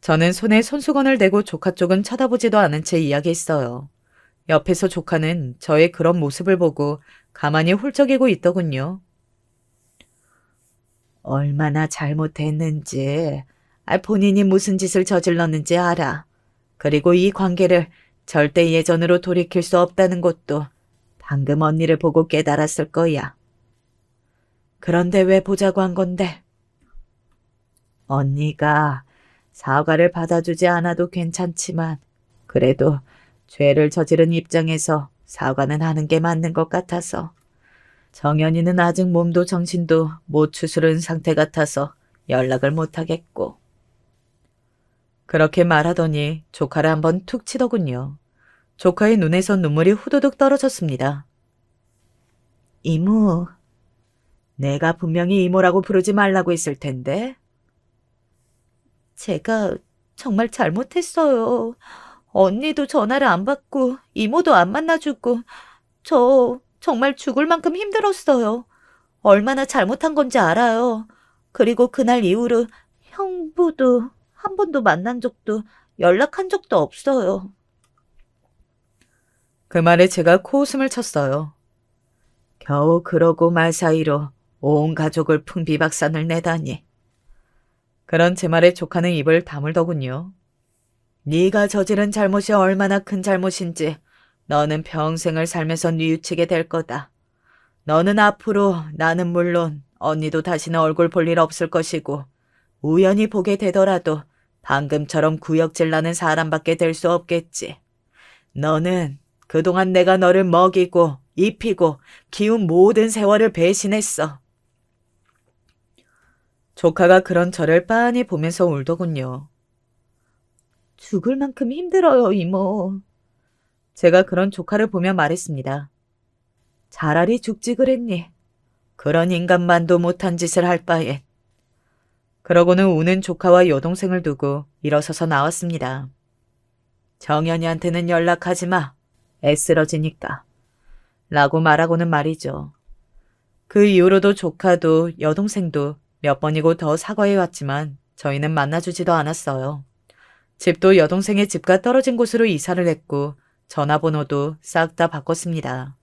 저는 손에 손수건을 대고 조카 쪽은 쳐다보지도 않은 채 이야기했어요. 옆에서 조카는 저의 그런 모습을 보고 가만히 훌쩍이고 있더군요. 얼마나 잘못했는지, 본인이 무슨 짓을 저질렀는지 알아. 그리고 이 관계를 절대 예전으로 돌이킬 수 없다는 것도 방금 언니를 보고 깨달았을 거야. 그런데 왜 보자고 한 건데? 언니가 사과를 받아주지 않아도 괜찮지만 그래도 죄를 저지른 입장에서 사과는 하는 게 맞는 것 같아서. 정연이는 아직 몸도 정신도 못 추스른 상태 같아서 연락을 못 하겠고. 그렇게 말하더니 조카를 한번 툭 치더군요. 조카의 눈에서 눈물이 후두둑 떨어졌습니다. 이모, 내가 분명히 이모라고 부르지 말라고 했을 텐데. 제가 정말 잘못했어요. 언니도 전화를 안 받고 이모도 안 만나주고 저 정말 죽을 만큼 힘들었어요. 얼마나 잘못한 건지 알아요. 그리고 그날 이후로 형부도 한 번도 만난 적도 연락한 적도 없어요. 그 말에 제가 코웃음을 쳤어요. 겨우 그러고 말 사이로 온 가족을 풍비박산을 내다니. 그런 제 말에 조카는 입을 다물더군요. 네가 저지른 잘못이 얼마나 큰 잘못인지 너는 평생을 살면서 뉘우치게 될 거다. 너는 앞으로 나는 물론 언니도 다시는 얼굴 볼 일 없을 것이고 우연히 보게 되더라도 방금처럼 구역질 나는 사람밖에 될 수 없겠지. 너는 그동안 내가 너를 먹이고 입히고 키운 모든 세월을 배신했어. 조카가 그런 저를 빤히 보면서 울더군요. 죽을 만큼 힘들어요, 이모. 제가 그런 조카를 보며 말했습니다. 차라리 죽지 그랬니? 그런 인간만도 못한 짓을 할 바엔. 그러고는 우는 조카와 여동생을 두고 일어서서 나왔습니다. 정연이한테는 연락하지 마. 애쓰러지니까. 라고 말하고는 말이죠. 그 이후로도 조카도 여동생도 몇 번이고 더 사과해왔지만 저희는 만나주지도 않았어요. 집도 여동생의 집과 떨어진 곳으로 이사를 했고 전화번호도 싹 다 바꿨습니다.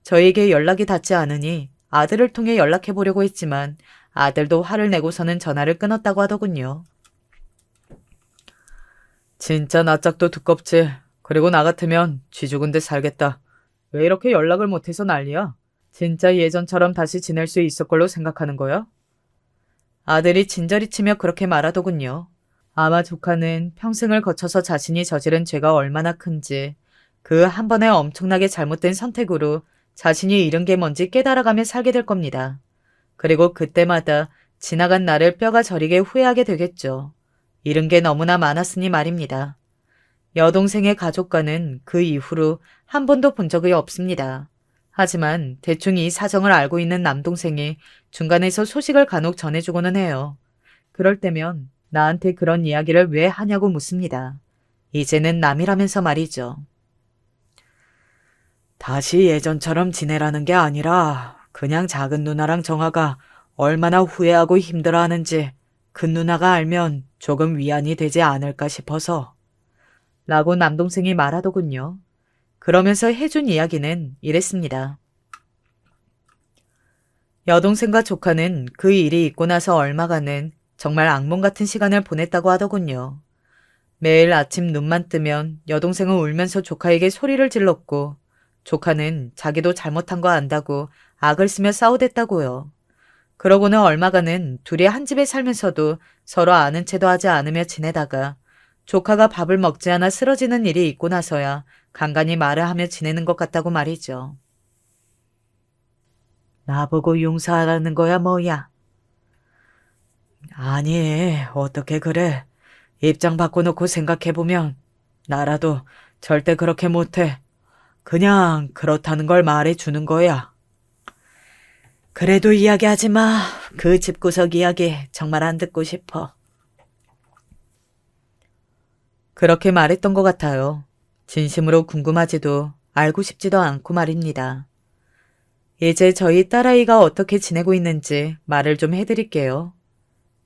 저에게 연락이 닿지 않으니 아들을 통해 연락해보려고 했지만 아들도 화를 내고서는 전화를 끊었다고 하더군요. 진짜 낯짝도 두껍지. 그리고 나 같으면 쥐 죽은 듯 살겠다. 왜 이렇게 연락을 못해서 난리야? 진짜 예전처럼 다시 지낼 수 있을 걸로 생각하는 거야? 아들이 진저리치며 그렇게 말하더군요. 아마 조카는 평생을 거쳐서 자신이 저지른 죄가 얼마나 큰지 그 한 번의 엄청나게 잘못된 선택으로 자신이 잃은 게 뭔지 깨달아가며 살게 될 겁니다. 그리고 그때마다 지나간 날을 뼈가 저리게 후회하게 되겠죠. 잃은 게 너무나 많았으니 말입니다. 여동생의 가족과는 그 이후로 한 번도 본 적이 없습니다. 하지만 대충 이 사정을 알고 있는 남동생이 중간에서 소식을 간혹 전해주고는 해요. 그럴 때면 나한테 그런 이야기를 왜 하냐고 묻습니다. 이제는 남이라면서 말이죠. 다시 예전처럼 지내라는 게 아니라 그냥 작은 누나랑 정아가 얼마나 후회하고 힘들어하는지 큰 누나가 알면 조금 위안이 되지 않을까 싶어서 라고 남동생이 말하더군요. 그러면서 해준 이야기는 이랬습니다. 여동생과 조카는 그 일이 있고 나서 얼마간은 정말 악몽 같은 시간을 보냈다고 하더군요. 매일 아침 눈만 뜨면 여동생은 울면서 조카에게 소리를 질렀고 조카는 자기도 잘못한 거 안다고 악을 쓰며 싸우댔다고요. 그러고는 얼마간은 둘이 한 집에 살면서도 서로 아는 체도 하지 않으며 지내다가 조카가 밥을 먹지 않아 쓰러지는 일이 있고 나서야 간간히 말을 하며 지내는 것 같다고 말이죠. 나보고 용서하라는 거야 뭐야? 아니, 어떻게 그래. 입장 바꿔놓고 생각해보면 나라도 절대 그렇게 못해. 그냥 그렇다는 걸 말해주는 거야. 그래도 이야기하지 마. 그 집구석 이야기 정말 안 듣고 싶어. 그렇게 말했던 것 같아요. 진심으로 궁금하지도 알고 싶지도 않고 말입니다. 이제 저희 딸아이가 어떻게 지내고 있는지 말을 좀 해드릴게요.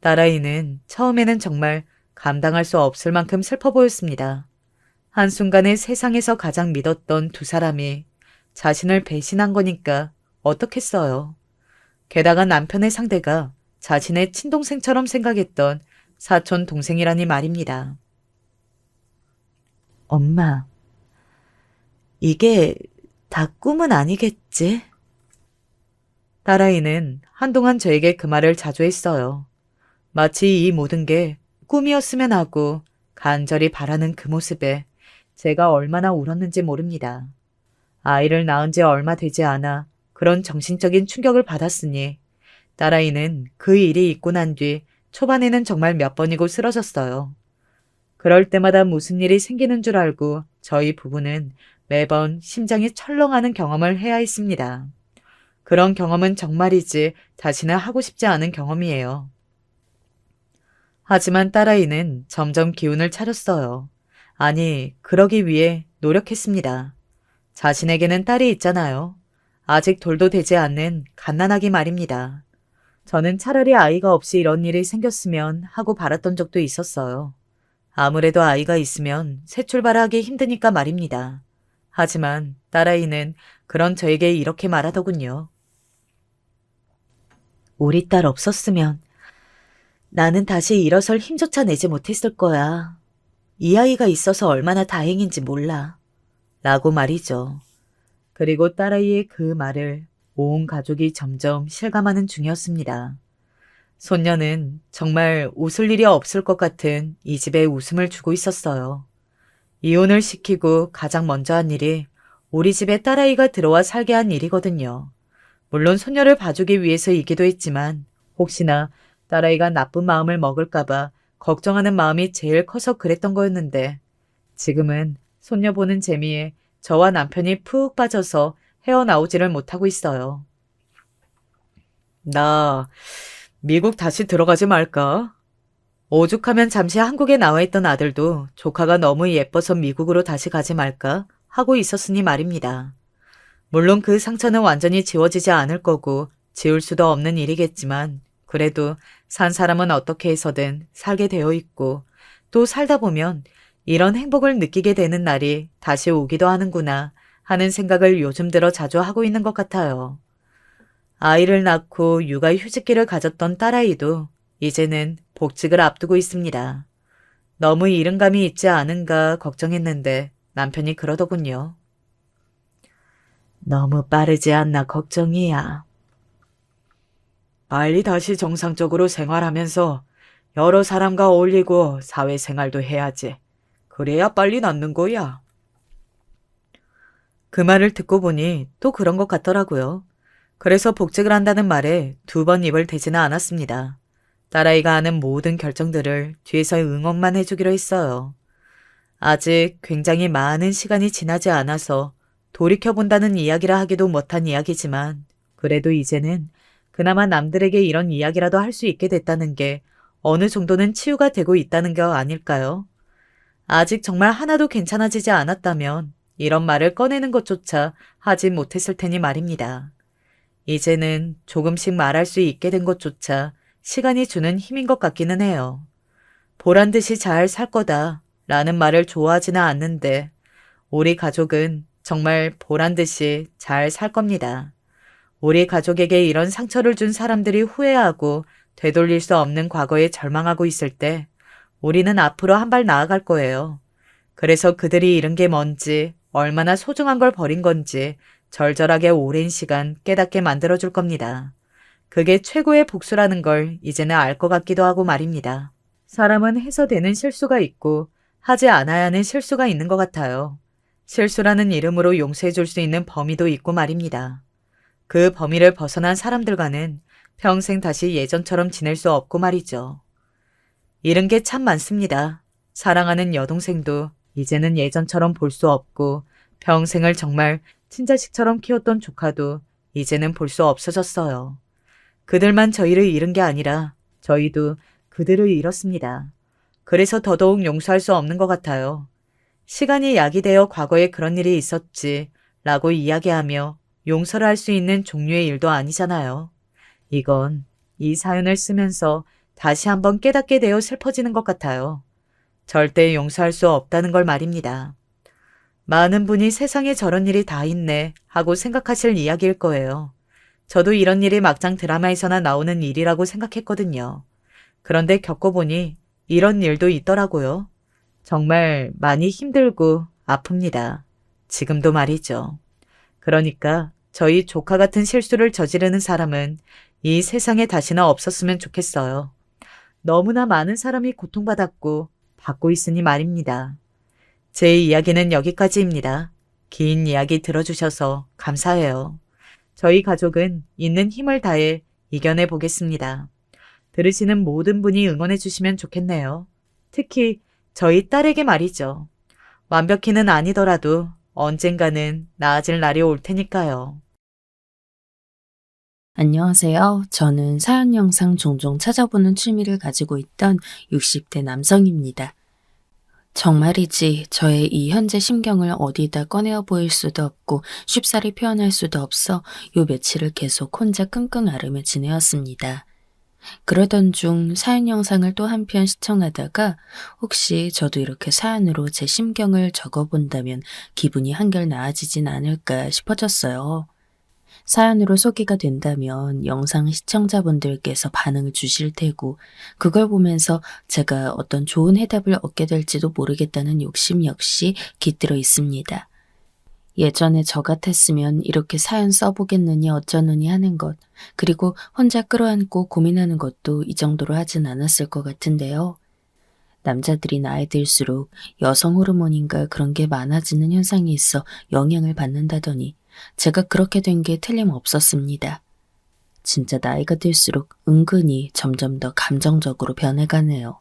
딸아이는 처음에는 정말 감당할 수 없을 만큼 슬퍼 보였습니다. 한순간에 세상에서 가장 믿었던 두 사람이 자신을 배신한 거니까 어떻겠어요. 게다가 남편의 상대가 자신의 친동생처럼 생각했던 사촌 동생이라니 말입니다. 엄마, 이게 다 꿈은 아니겠지? 딸아이는 한동안 저에게 그 말을 자주 했어요. 마치 이 모든 게 꿈이었으면 하고 간절히 바라는 그 모습에 제가 얼마나 울었는지 모릅니다. 아이를 낳은 지 얼마 되지 않아 그런 정신적인 충격을 받았으니 딸아이는 그 일이 있고 난 뒤 초반에는 정말 몇 번이고 쓰러졌어요. 그럴 때마다 무슨 일이 생기는 줄 알고 저희 부부는 매번 심장이 철렁하는 경험을 해야 했습니다. 그런 경험은 정말이지 다시는 하고 싶지 않은 경험이에요. 하지만 딸아이는 점점 기운을 차렸어요. 아니, 그러기 위해 노력했습니다. 자신에게는 딸이 있잖아요. 아직 돌도 되지 않는 갓난아기 말입니다. 저는 차라리 아이가 없이 이런 일이 생겼으면 하고 바랐던 적도 있었어요. 아무래도 아이가 있으면 새 출발하기 힘드니까 말입니다. 하지만 딸아이는 그런 저에게 이렇게 말하더군요. 우리 딸 없었으면 나는 다시 일어설 힘조차 내지 못했을 거야. 이 아이가 있어서 얼마나 다행인지 몰라. 라고 말이죠. 그리고 딸아이의 그 말을 온 가족이 점점 실감하는 중이었습니다. 손녀는 정말 웃을 일이 없을 것 같은 이 집에 웃음을 주고 있었어요. 이혼을 시키고 가장 먼저 한 일이 우리 집에 딸아이가 들어와 살게 한 일이거든요. 물론 손녀를 봐주기 위해서이기도 했지만 혹시나 딸아이가 나쁜 마음을 먹을까봐 걱정하는 마음이 제일 커서 그랬던 거였는데 지금은 손녀 보는 재미에 저와 남편이 푹 빠져서 헤어나오지를 못하고 있어요. 나 미국 다시 들어가지 말까? 오죽하면 잠시 한국에 나와 있던 아들도 조카가 너무 예뻐서 미국으로 다시 가지 말까 하고 있었으니 말입니다. 물론 그 상처는 완전히 지워지지 않을 거고 지울 수도 없는 일이겠지만 그래도 산 사람은 어떻게 해서든 살게 되어 있고 또 살다 보면 이런 행복을 느끼게 되는 날이 다시 오기도 하는구나 하는 생각을 요즘 들어 자주 하고 있는 것 같아요. 아이를 낳고 육아휴직기를 가졌던 딸아이도 이제는 복직을 앞두고 있습니다. 너무 이른감이 있지 않은가 걱정했는데 남편이 그러더군요. 너무 빠르지 않나 걱정이야. 빨리 다시 정상적으로 생활하면서 여러 사람과 어울리고 사회생활도 해야지. 그래야 빨리 낫는 거야. 그 말을 듣고 보니 또 그런 것 같더라고요. 그래서 복직을 한다는 말에 2번 입을 대지는 않았습니다. 딸아이가 하는 모든 결정들을 뒤에서 응원만 해주기로 했어요. 아직 굉장히 많은 시간이 지나지 않아서 돌이켜본다는 이야기라 하기도 못한 이야기지만 그래도 이제는 그나마 남들에게 이런 이야기라도 할 수 있게 됐다는 게 어느 정도는 치유가 되고 있다는 거 아닐까요? 아직 정말 하나도 괜찮아지지 않았다면 이런 말을 꺼내는 것조차 하지 못했을 테니 말입니다. 이제는 조금씩 말할 수 있게 된 것조차 시간이 주는 힘인 것 같기는 해요. 보란 듯이 잘 살 거다 라는 말을 좋아하지는 않는데 우리 가족은 정말 보란 듯이 잘 살 겁니다. 우리 가족에게 이런 상처를 준 사람들이 후회하고 되돌릴 수 없는 과거에 절망하고 있을 때 우리는 앞으로 한 발 나아갈 거예요. 그래서 그들이 잃은 게 뭔지, 얼마나 소중한 걸 버린 건지 절절하게 오랜 시간 깨닫게 만들어줄 겁니다. 그게 최고의 복수라는 걸 이제는 알 것 같기도 하고 말입니다. 사람은 해서 되는 실수가 있고 하지 않아야 하는 실수가 있는 것 같아요. 실수라는 이름으로 용서해 줄 수 있는 범위도 있고 말입니다. 그 범위를 벗어난 사람들과는 평생 다시 예전처럼 지낼 수 없고 말이죠. 잃은 게 참 많습니다. 사랑하는 여동생도 이제는 예전처럼 볼 수 없고 평생을 정말 친자식처럼 키웠던 조카도 이제는 볼 수 없어졌어요. 그들만 저희를 잃은 게 아니라 저희도 그들을 잃었습니다. 그래서 더더욱 용서할 수 없는 것 같아요. 시간이 약이 되어 과거에 그런 일이 있었지 라고 이야기하며 용서를 할 수 있는 종류의 일도 아니잖아요. 이건 이 사연을 쓰면서 다시 한번 깨닫게 되어 슬퍼지는 것 같아요. 절대 용서할 수 없다는 걸 말입니다. 많은 분이 세상에 저런 일이 다 있네 하고 생각하실 이야기일 거예요. 저도 이런 일이 막장 드라마에서나 나오는 일이라고 생각했거든요. 그런데 겪어보니 이런 일도 있더라고요. 정말 많이 힘들고 아픕니다. 지금도 말이죠. 그러니까 저희 조카 같은 실수를 저지르는 사람은 이 세상에 다시는 없었으면 좋겠어요. 너무나 많은 사람이 고통받았고 받고 있으니 말입니다. 제 이야기는 여기까지입니다. 긴 이야기 들어주셔서 감사해요. 저희 가족은 있는 힘을 다해 이겨내 보겠습니다. 들으시는 모든 분이 응원해 주시면 좋겠네요. 특히 저희 딸에게 말이죠. 완벽히는 아니더라도 언젠가는 나아질 날이 올 테니까요. 안녕하세요. 저는 사연 영상 종종 찾아보는 취미를 가지고 있던 60대 남성입니다. 정말이지 저의 이 현재 심경을 어디다 꺼내어 보일 수도 없고 쉽사리 표현할 수도 없어 요 며칠을 계속 혼자 끙끙 앓으며 지내었습니다. 그러던 중 사연 영상을 또 한 편 시청하다가 혹시 저도 이렇게 사연으로 제 심경을 적어본다면 기분이 한결 나아지진 않을까 싶어졌어요. 사연으로 소개가 된다면 영상 시청자분들께서 반응을 주실 테고 그걸 보면서 제가 어떤 좋은 해답을 얻게 될지도 모르겠다는 욕심 역시 깃들어 있습니다. 예전에 저 같았으면 이렇게 사연 써보겠느니 어쩌느니 하는 것, 그리고 혼자 끌어안고 고민하는 것도 이 정도로 하진 않았을 것 같은데요. 남자들이 나이 들수록 여성 호르몬인가 그런 게 많아지는 현상이 있어 영향을 받는다더니 제가 그렇게 된 게 틀림없었습니다. 진짜 나이가 들수록 은근히 점점 더 감정적으로 변해가네요.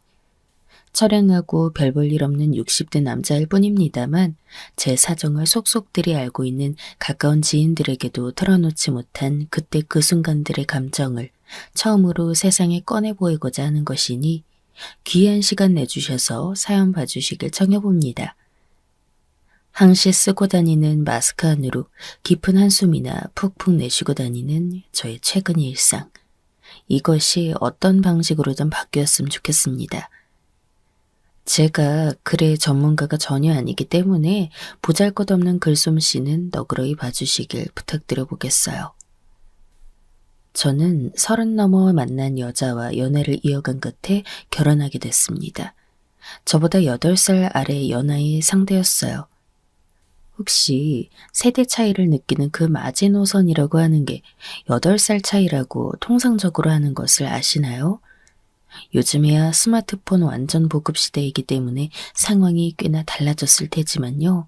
처량하고 별 볼 일 없는 60대 남자일 뿐입니다만 제 사정을 속속들이 알고 있는 가까운 지인들에게도 털어놓지 못한 그때 그 순간들의 감정을 처음으로 세상에 꺼내 보이고자 하는 것이니 귀한 시간 내주셔서 사연 봐주시길 청해봅니다. 항시 쓰고 다니는 마스크 안으로 깊은 한숨이나 푹푹 내쉬고 다니는 저의 최근 일상. 이것이 어떤 방식으로든 바뀌었으면 좋겠습니다. 제가 글의 전문가가 전혀 아니기 때문에 보잘것없는 글솜씨는 너그러이 봐주시길 부탁드려 보겠어요. 저는 30 넘어 만난 여자와 연애를 이어간 끝에 결혼하게 됐습니다. 저보다 8살 아래 연하의 상대였어요. 혹시 세대 차이를 느끼는 그 마지노선이라고 하는 게 8살 차이라고 통상적으로 하는 것을 아시나요? 요즘에야 스마트폰 완전 보급 시대이기 때문에 상황이 꽤나 달라졌을 테지만요.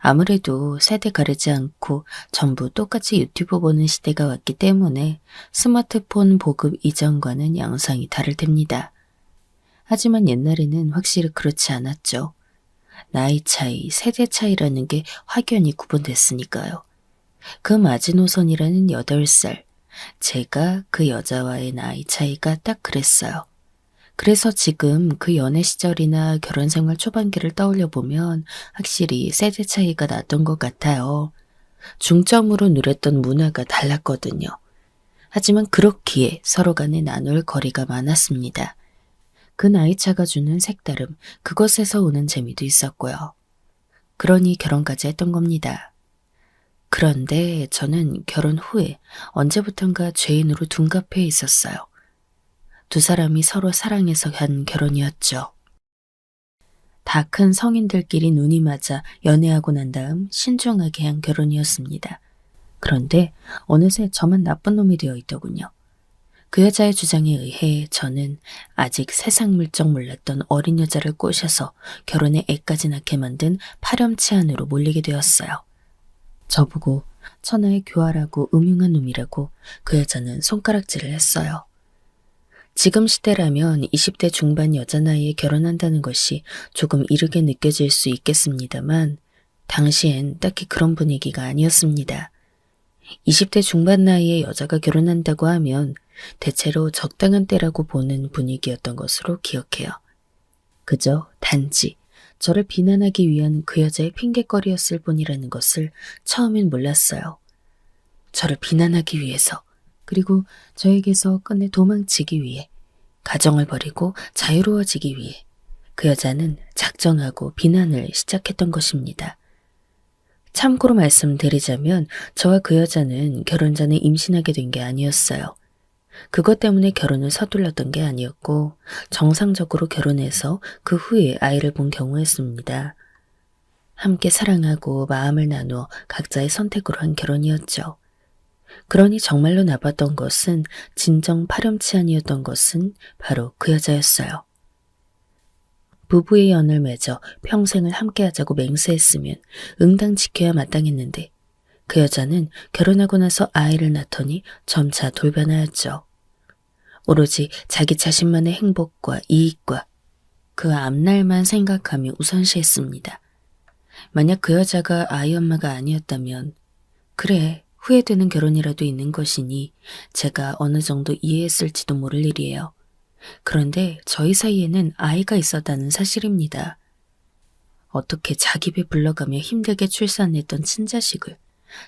아무래도 세대 가리지 않고 전부 똑같이 유튜브 보는 시대가 왔기 때문에 스마트폰 보급 이전과는 양상이 다를 텐니다. 하지만 옛날에는 확실히 그렇지 않았죠. 나이 차이, 세대 차이라는 게 확연히 구분됐으니까요. 그 마지노선이라는 8살, 제가 그 여자와의 나이 차이가 딱 그랬어요. 그래서 지금 그 연애 시절이나 결혼 생활 초반기를 떠올려 보면 확실히 세대 차이가 났던 것 같아요. 중점으로 누렸던 문화가 달랐거든요. 하지만 그렇기에 서로 간에 나눌 거리가 많았습니다. 그 나이 차가 주는 색다름, 그것에서 오는 재미도 있었고요. 그러니 결혼까지 했던 겁니다. 그런데 저는 결혼 후에 언제부턴가 죄인으로 둔갑해 있었어요. 두 사람이 서로 사랑해서 한 결혼이었죠. 다 큰 성인들끼리 눈이 맞아 연애하고 난 다음 신중하게 한 결혼이었습니다. 그런데 어느새 저만 나쁜 놈이 되어 있더군요. 그 여자의 주장에 의해 저는 아직 세상 물정 몰랐던 어린 여자를 꼬셔서 결혼에 애까지 낳게 만든 파렴치한으로 몰리게 되었어요. 저보고 천하의 교활하고 음흉한 놈이라고 그 여자는 손가락질을 했어요. 지금 시대라면 20대 중반 여자 나이에 결혼한다는 것이 조금 이르게 느껴질 수 있겠습니다만 당시엔 딱히 그런 분위기가 아니었습니다. 20대 중반 나이에 여자가 결혼한다고 하면 대체로 적당한 때라고 보는 분위기였던 것으로 기억해요. 그저 단지 저를 비난하기 위한 그 여자의 핑곗거리였을 뿐이라는 것을 처음엔 몰랐어요. 저를 비난하기 위해서, 그리고 저에게서 끝내 도망치기 위해, 가정을 버리고 자유로워지기 위해 그 여자는 작정하고 비난을 시작했던 것입니다. 참고로 말씀드리자면 저와 그 여자는 결혼 전에 임신하게 된 게 아니었어요. 그것 때문에 결혼을 서둘렀던 게 아니었고 정상적으로 결혼해서 그 후에 아이를 본 경우였습니다. 함께 사랑하고 마음을 나누어 각자의 선택으로 한 결혼이었죠. 그러니 정말로 나빴던 것은, 진정 파렴치한이었던 것은 바로 그 여자였어요. 부부의 연을 맺어 평생을 함께하자고 맹세했으면 응당 지켜야 마땅했는데 그 여자는 결혼하고 나서 아이를 낳더니 점차 돌변하였죠. 오로지 자기 자신만의 행복과 이익과 그 앞날만 생각하며 우선시했습니다. 만약 그 여자가 아이 엄마가 아니었다면 그래, 후회되는 결혼이라도 있는 것이니 제가 어느 정도 이해했을지도 모를 일이에요. 그런데 저희 사이에는 아이가 있었다는 사실입니다. 어떻게 자기 배 불러가며 힘들게 출산했던 친자식을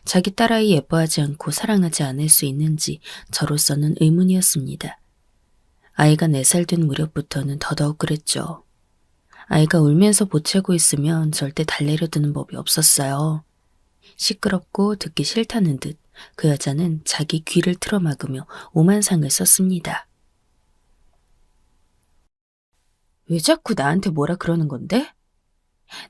자기 딸아이 예뻐하지 않고 사랑하지 않을 수 있는지 저로서는 의문이었습니다. 아이가 4살 된 무렵부터는 더더욱 그랬죠. 아이가 울면서 보채고 있으면 절대 달래려드는 법이 없었어요. 시끄럽고 듣기 싫다는 듯 그 여자는 자기 귀를 틀어막으며 오만상을 썼습니다. 왜 자꾸 나한테 뭐라 그러는 건데?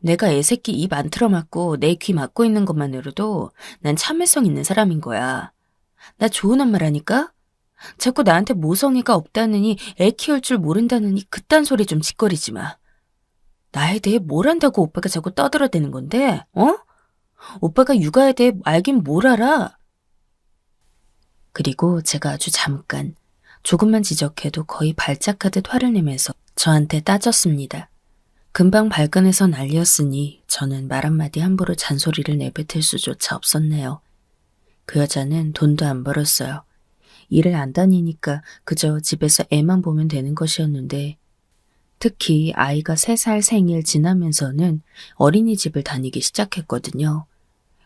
내가 애새끼 입 안 틀어막고 내 귀 막고 있는 것만으로도 난 참을성 있는 사람인 거야. 나 좋은 엄마라니까? 자꾸 나한테 모성애가 없다느니 애 키울 줄 모른다느니 그딴 소리 좀 짓거리지 마. 나에 대해 뭘 안다고 오빠가 자꾸 떠들어대는 건데? 어? 오빠가 육아에 대해 알긴 뭘 알아? 그리고 제가 아주 잠깐, 조금만 지적해도 거의 발작하듯 화를 내면서 저한테 따졌습니다. 금방 발끈해서 난리였으니 저는 말 한마디 함부로 잔소리를 내뱉을 수조차 없었네요. 그 여자는 돈도 안 벌었어요. 일을 안 다니니까 그저 집에서 애만 보면 되는 것이었는데 특히 아이가 3살 생일 지나면서는 어린이집을 다니기 시작했거든요.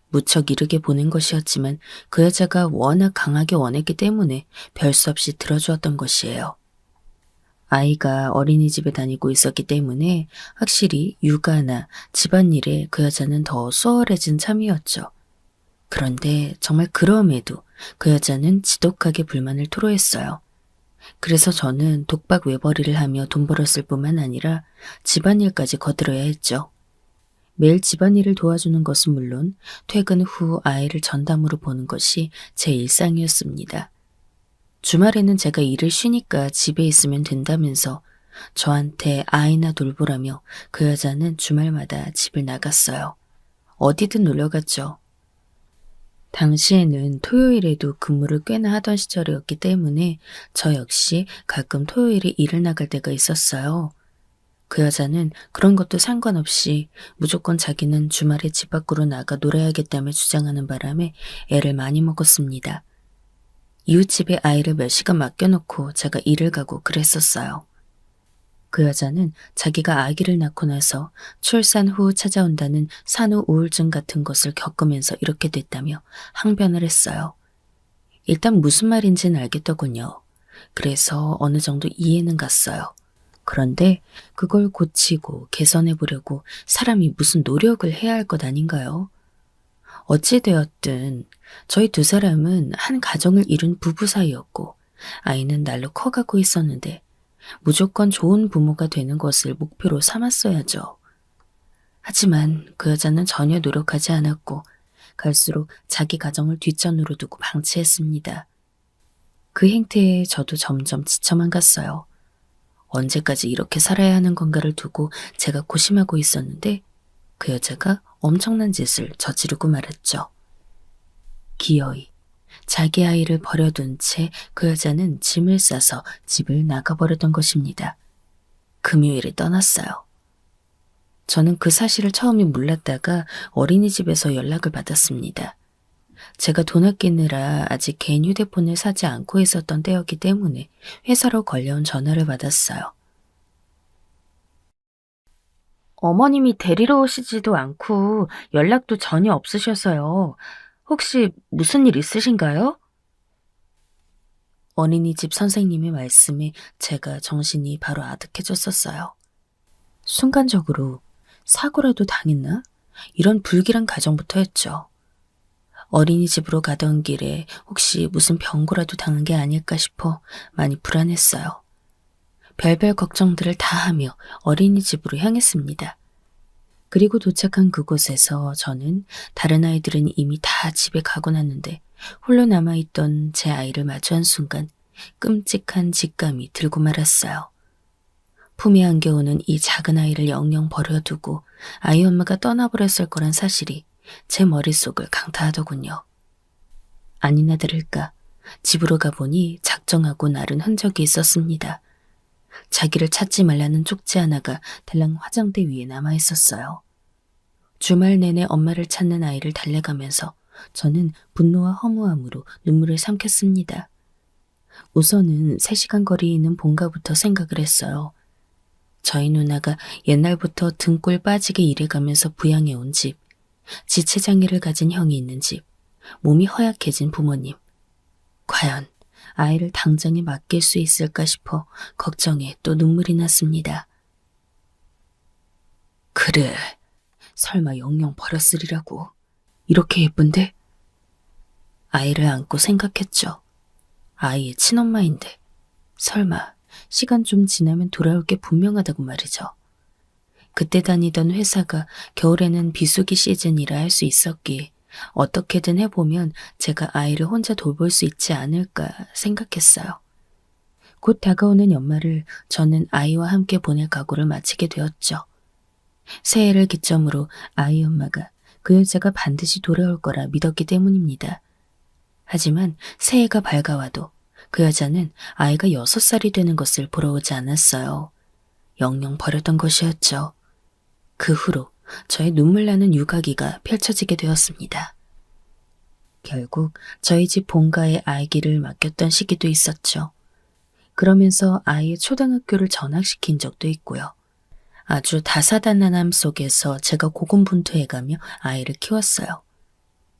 무척 이르게 보낸 것이었지만 그 여자가 워낙 강하게 원했기 때문에 별 수 없이 들어주었던 것이에요. 아이가 어린이집에 다니고 있었기 때문에 확실히 육아나 집안일에 그 여자는 더 수월해진 참이었죠. 그런데 정말 그럼에도 그 여자는 지독하게 불만을 토로했어요. 그래서 저는 독박 외벌이를 하며 돈 벌었을 뿐만 아니라 집안일까지 거들어야 했죠. 매일 집안일을 도와주는 것은 물론 퇴근 후 아이를 전담으로 보는 것이 제 일상이었습니다. 주말에는 제가 일을 쉬니까 집에 있으면 된다면서 저한테 아이나 돌보라며 그 여자는 주말마다 집을 나갔어요. 어디든 놀러갔죠. 당시에는 토요일에도 근무를 꽤나 하던 시절이었기 때문에 저 역시 가끔 토요일에 일을 나갈 때가 있었어요. 그 여자는 그런 것도 상관없이 무조건 자기는 주말에 집 밖으로 나가 놀아야겠다며 주장하는 바람에 애를 많이 먹었습니다. 이웃집에 아이를 몇 시간 맡겨놓고 제가 일을 가고 그랬었어요. 그 여자는 자기가 아기를 낳고 나서 출산 후 찾아온다는 산후 우울증 같은 것을 겪으면서 이렇게 됐다며 항변을 했어요. 일단 무슨 말인지는 알겠더군요. 그래서 어느 정도 이해는 갔어요. 그런데 그걸 고치고 개선해 보려고 사람이 무슨 노력을 해야 할 것 아닌가요? 어찌되었든 저희 2사람은 한 가정을 이룬 부부 사이였고 아이는 날로 커가고 있었는데 무조건 좋은 부모가 되는 것을 목표로 삼았어야죠. 하지만 그 여자는 전혀 노력하지 않았고 갈수록 자기 가정을 뒷전으로 두고 방치했습니다. 그 행태에 저도 점점 지쳐만 갔어요. 언제까지 이렇게 살아야 하는 건가를 두고 제가 고심하고 있었는데 그 여자가 엄청난 짓을 저지르고 말았죠. 기어이 자기 아이를 버려둔 채 그 여자는 짐을 싸서 집을 나가버렸던 것입니다. 금요일에 떠났어요. 저는 그 사실을 처음에 몰랐다가 어린이집에서 연락을 받았습니다. 제가 돈 아끼느라 아직 개인 휴대폰을 사지 않고 있었던 때였기 때문에 회사로 걸려온 전화를 받았어요. 어머님이 데리러 오시지도 않고 연락도 전혀 없으셔서요. 혹시 무슨 일 있으신가요? 어린이집 선생님의 말씀에 제가 정신이 바로 아득해졌었어요. 순간적으로 사고라도 당했나? 이런 불길한 가정부터였죠. 어린이집으로 가던 길에 혹시 무슨 병고라도 당한 게 아닐까 싶어 많이 불안했어요. 별별 걱정들을 다 하며 어린이집으로 향했습니다. 그리고 도착한 그곳에서 저는 다른 아이들은 이미 다 집에 가고 났는데 홀로 남아있던 제 아이를 마주한 순간 끔찍한 직감이 들고 말았어요. 품에 안겨오는 이 작은 아이를 영영 버려두고 아이 엄마가 떠나버렸을 거란 사실이 제 머릿속을 강타하더군요. 아니나 다를까 집으로 가보니 작정하고 나른 흔적이 있었습니다. 자기를 찾지 말라는 쪽지 하나가 달랑 화장대 위에 남아있었어요. 주말 내내 엄마를 찾는 아이를 달래가면서 저는 분노와 허무함으로 눈물을 삼켰습니다. 우선은 3시간 거리에 있는 본가부터 생각을 했어요. 저희 누나가 옛날부터 등골 빠지게 일해가면서 부양해온 집, 지체장애를 가진 형이 있는 집, 몸이 허약해진 부모님. 과연 아이를 당장에 맡길 수 있을까 싶어 걱정에 또 눈물이 났습니다. 그래, 설마 영영 버렸으리라고. 이렇게 예쁜데? 아이를 안고 생각했죠. 아이의 친엄마인데 설마 시간 좀 지나면 돌아올 게 분명하다고 말이죠. 그때 다니던 회사가 겨울에는 비수기 시즌이라 할 수 있었기에 어떻게든 해보면 제가 아이를 혼자 돌볼 수 있지 않을까 생각했어요. 곧 다가오는 연말을 저는 아이와 함께 보낼 각오를 마치게 되었죠. 새해를 기점으로 아이 엄마가 그 여자가 반드시 돌아올 거라 믿었기 때문입니다. 하지만 새해가 밝아와도 그 여자는 아이가 6살이 되는 것을 보러 오지 않았어요. 영영 버렸던 것이었죠. 그 후로 저의 눈물 나는 육아기가 펼쳐지게 되었습니다. 결국 저희 집 본가에 아기를 맡겼던 시기도 있었죠. 그러면서 아이의 초등학교를 전학시킨 적도 있고요. 아주 다사다난함 속에서 제가 고군분투해가며 아이를 키웠어요.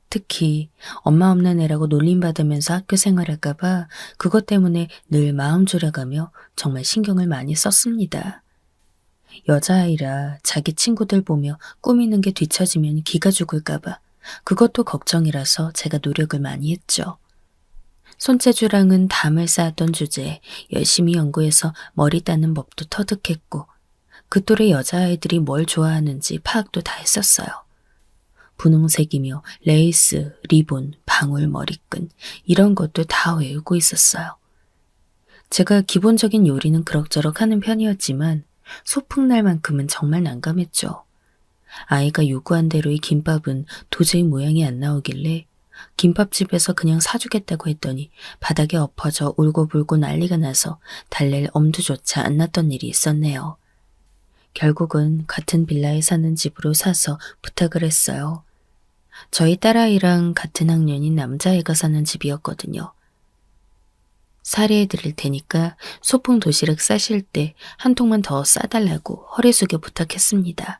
특히 엄마 없는 애라고 놀림받으면서 학교 생활할까봐 그것 때문에 늘 마음 졸여가며 정말 신경을 많이 썼습니다. 여자아이라 자기 친구들 보며 꾸미는 게 뒤처지면 기가 죽을까봐 그것도 걱정이라서 제가 노력을 많이 했죠. 손재주랑은 담을 쌓았던 주제에 열심히 연구해서 머리 따는 법도 터득했고 그 또래 여자아이들이 뭘 좋아하는지 파악도 다 했었어요. 분홍색이며 레이스, 리본, 방울, 머리끈 이런 것도 다 외우고 있었어요. 제가 기본적인 요리는 그럭저럭 하는 편이었지만 소풍날만큼은 정말 난감했죠. 아이가 요구한 대로의 김밥은 도저히 모양이 안 나오길래 김밥집에서 그냥 사주겠다고 했더니 바닥에 엎어져 울고불고 난리가 나서 달랠 엄두조차 안 났던 일이 있었네요. 결국은 같은 빌라에 사는 집으로 사서 부탁을 했어요. 저희 딸아이랑 같은 학년인 남자애가 사는 집이었거든요. 사례해드릴 테니까 소풍 도시락 싸실 때 한 통만 더 싸달라고 허리 숙여 부탁했습니다.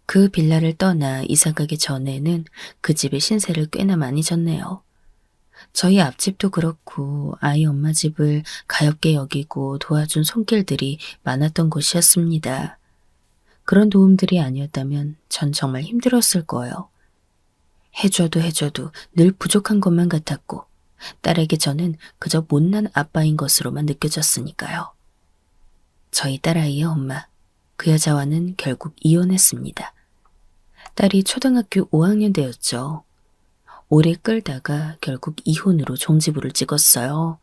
그 빌라를 떠나 이사가기 전에는 그 집의 신세를 꽤나 많이 졌네요. 저희 앞집도 그렇고 아이 엄마 집을 가엾게 여기고 도와준 손길들이 많았던 곳이었습니다. 그런 도움들이 아니었다면 전 정말 힘들었을 거예요. 해줘도 늘 부족한 것만 같았고 딸에게 저는 그저 못난 아빠인 것으로만 느껴졌으니까요. 저희 딸아이의 엄마, 그 여자와는 결국 이혼했습니다. 딸이 초등학교 5학년 되었죠. 오래 끌다가 결국 이혼으로 종지부를 찍었어요.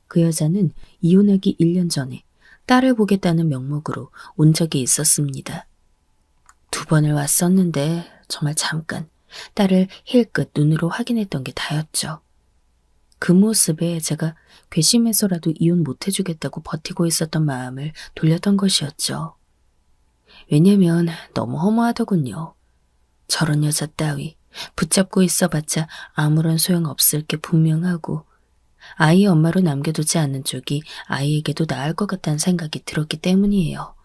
그 여자는 이혼하기 1년 전에 딸을 보겠다는 명목으로 온 적이 있었습니다. 2번을 왔었는데 정말 잠깐 딸을 힐끗 눈으로 확인했던 게 다였죠. 그 모습에 제가 괘씸해서라도 이혼 못 해주겠다고 버티고 있었던 마음을 돌렸던 것이었죠. 왜냐면 너무 허무하더군요. 저런 여자 따위 붙잡고 있어봤자 아무런 소용 없을 게 분명하고 아이의 엄마로 남겨두지 않는 쪽이 아이에게도 나을 것 같다는 생각이 들었기 때문이에요.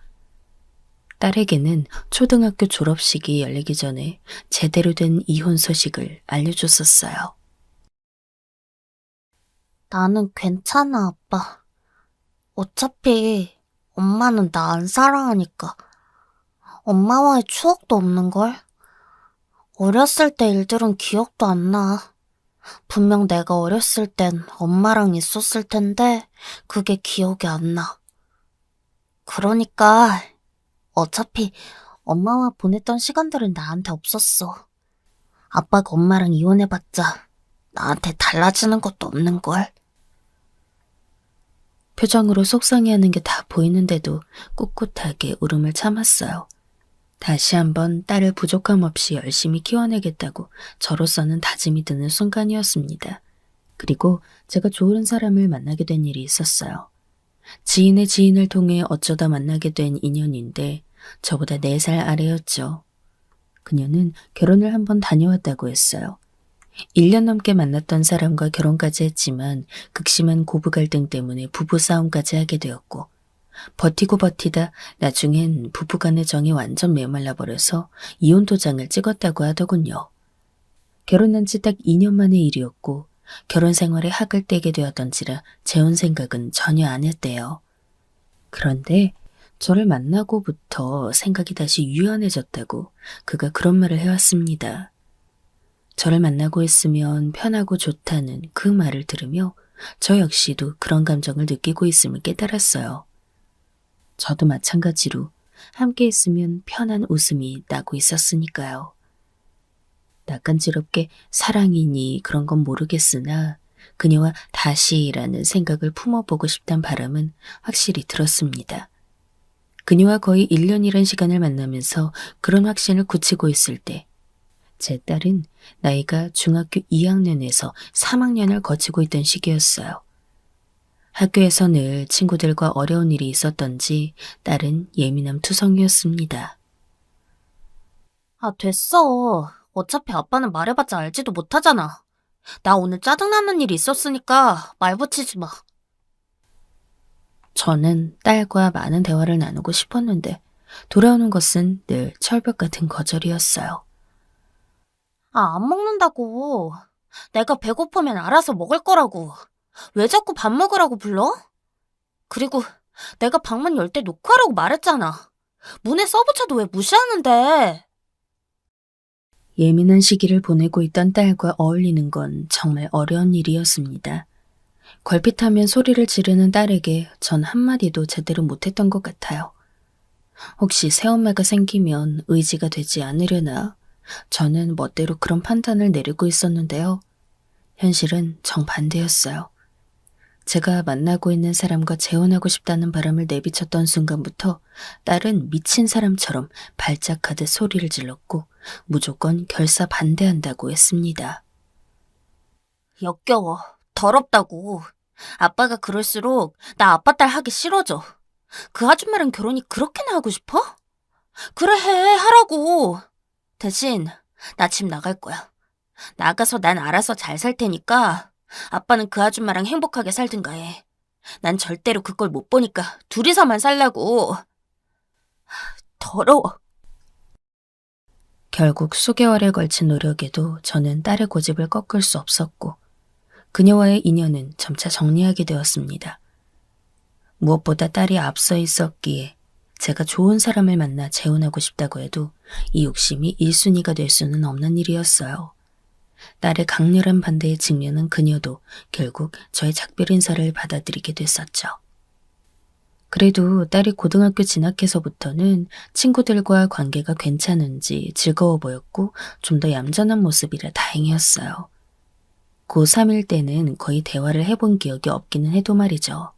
딸에게는 초등학교 졸업식이 열리기 전에 제대로 된 이혼 소식을 알려줬었어요. 나는 괜찮아, 아빠. 어차피 엄마는 나 안 사랑하니까. 엄마와의 추억도 없는걸? 어렸을 때 일들은 기억도 안 나. 분명 내가 어렸을 땐 엄마랑 있었을 텐데 그게 기억이 안 나. 그러니까 어차피 엄마와 보냈던 시간들은 나한테 없었어. 아빠가 엄마랑 이혼해봤자 나한테 달라지는 것도 없는걸. 표정으로 속상해하는 게 다 보이는데도 꿋꿋하게 울음을 참았어요. 다시 한번 딸을 부족함 없이 열심히 키워내겠다고 저로서는 다짐이 드는 순간이었습니다. 그리고 제가 좋은 사람을 만나게 된 일이 있었어요. 지인의 지인을 통해 어쩌다 만나게 된 인연인데 저보다 4살 아래였죠. 그녀는 결혼을 한번 다녀왔다고 했어요. 1년 넘게 만났던 사람과 결혼까지 했지만 극심한 고부 갈등 때문에 부부싸움까지 하게 되었고 버티고 버티다 나중엔 부부간의 정이 완전 메말라 버려서 이혼 도장을 찍었다고 하더군요. 결혼한 지 딱 2년 만의 일이었고 결혼 생활에 학을 떼게 되었던지라 재혼 생각은 전혀 안 했대요. 그런데 저를 만나고부터 생각이 다시 유연해졌다고 그가 그런 말을 해왔습니다. 저를 만나고 있으면 편하고 좋다는 그 말을 들으며 저 역시도 그런 감정을 느끼고 있음을 깨달았어요. 저도 마찬가지로 함께 있으면 편한 웃음이 나고 있었으니까요. 낯간지럽게 사랑이니 그런 건 모르겠으나 그녀와 다시라는 생각을 품어보고 싶단 바람은 확실히 들었습니다. 그녀와 거의 1년이란 시간을 만나면서 그런 확신을 굳히고 있을 때 제 딸은 나이가 중학교 2학년에서 3학년을 거치고 있던 시기였어요. 학교에서 늘 친구들과 어려운 일이 있었던지 딸은 예민함 투성이었습니다. 아, 됐어. 어차피 아빠는 말해봤자 알지도 못하잖아. 나 오늘 짜증나는 일 있었으니까 말 붙이지 마. 저는 딸과 많은 대화를 나누고 싶었는데 돌아오는 것은 늘 철벽 같은 거절이었어요. 아, 안 먹는다고. 내가 배고프면 알아서 먹을 거라고. 왜 자꾸 밥 먹으라고 불러? 그리고 내가 방문 열 때 놓고 하라고 말했잖아. 문에 써붙여도 왜 무시하는데? 예민한 시기를 보내고 있던 딸과 어울리는 건 정말 어려운 일이었습니다. 걸핏하면 소리를 지르는 딸에게 전 한마디도 제대로 못했던 것 같아요. 혹시 새엄마가 생기면 의지가 되지 않으려나? 저는 멋대로 그런 판단을 내리고 있었는데요. 현실은 정반대였어요. 제가 만나고 있는 사람과 재혼하고 싶다는 바람을 내비쳤던 순간부터 딸은 미친 사람처럼 발작하듯 소리를 질렀고 무조건 결사 반대한다고 했습니다. 역겨워. 더럽다고. 아빠가 그럴수록 나 아빠 딸 하기 싫어져. 그 아줌마랑 결혼이 그렇게나 하고 싶어? 그래 해. 하라고. 대신 나 집 나갈 거야. 나가서 난 알아서 잘 살 테니까 아빠는 그 아줌마랑 행복하게 살든가 해. 난 절대로 그걸 못 보니까 둘이서만 살라고. 더러워. 결국 수개월에 걸친 노력에도 저는 딸의 고집을 꺾을 수 없었고 그녀와의 인연은 점차 정리하게 되었습니다. 무엇보다 딸이 앞서 있었기에 제가 좋은 사람을 만나 재혼하고 싶다고 해도 이 욕심이 1순위가 될 수는 없는 일이었어요. 딸의 강렬한 반대에 직면한 그녀도 결국 저의 작별 인사를 받아들이게 됐었죠. 그래도 딸이 고등학교 진학해서부터는 친구들과 관계가 괜찮은지 즐거워 보였고 좀 더 얌전한 모습이라 다행이었어요. 고3일 때는 거의 대화를 해본 기억이 없기는 해도 말이죠.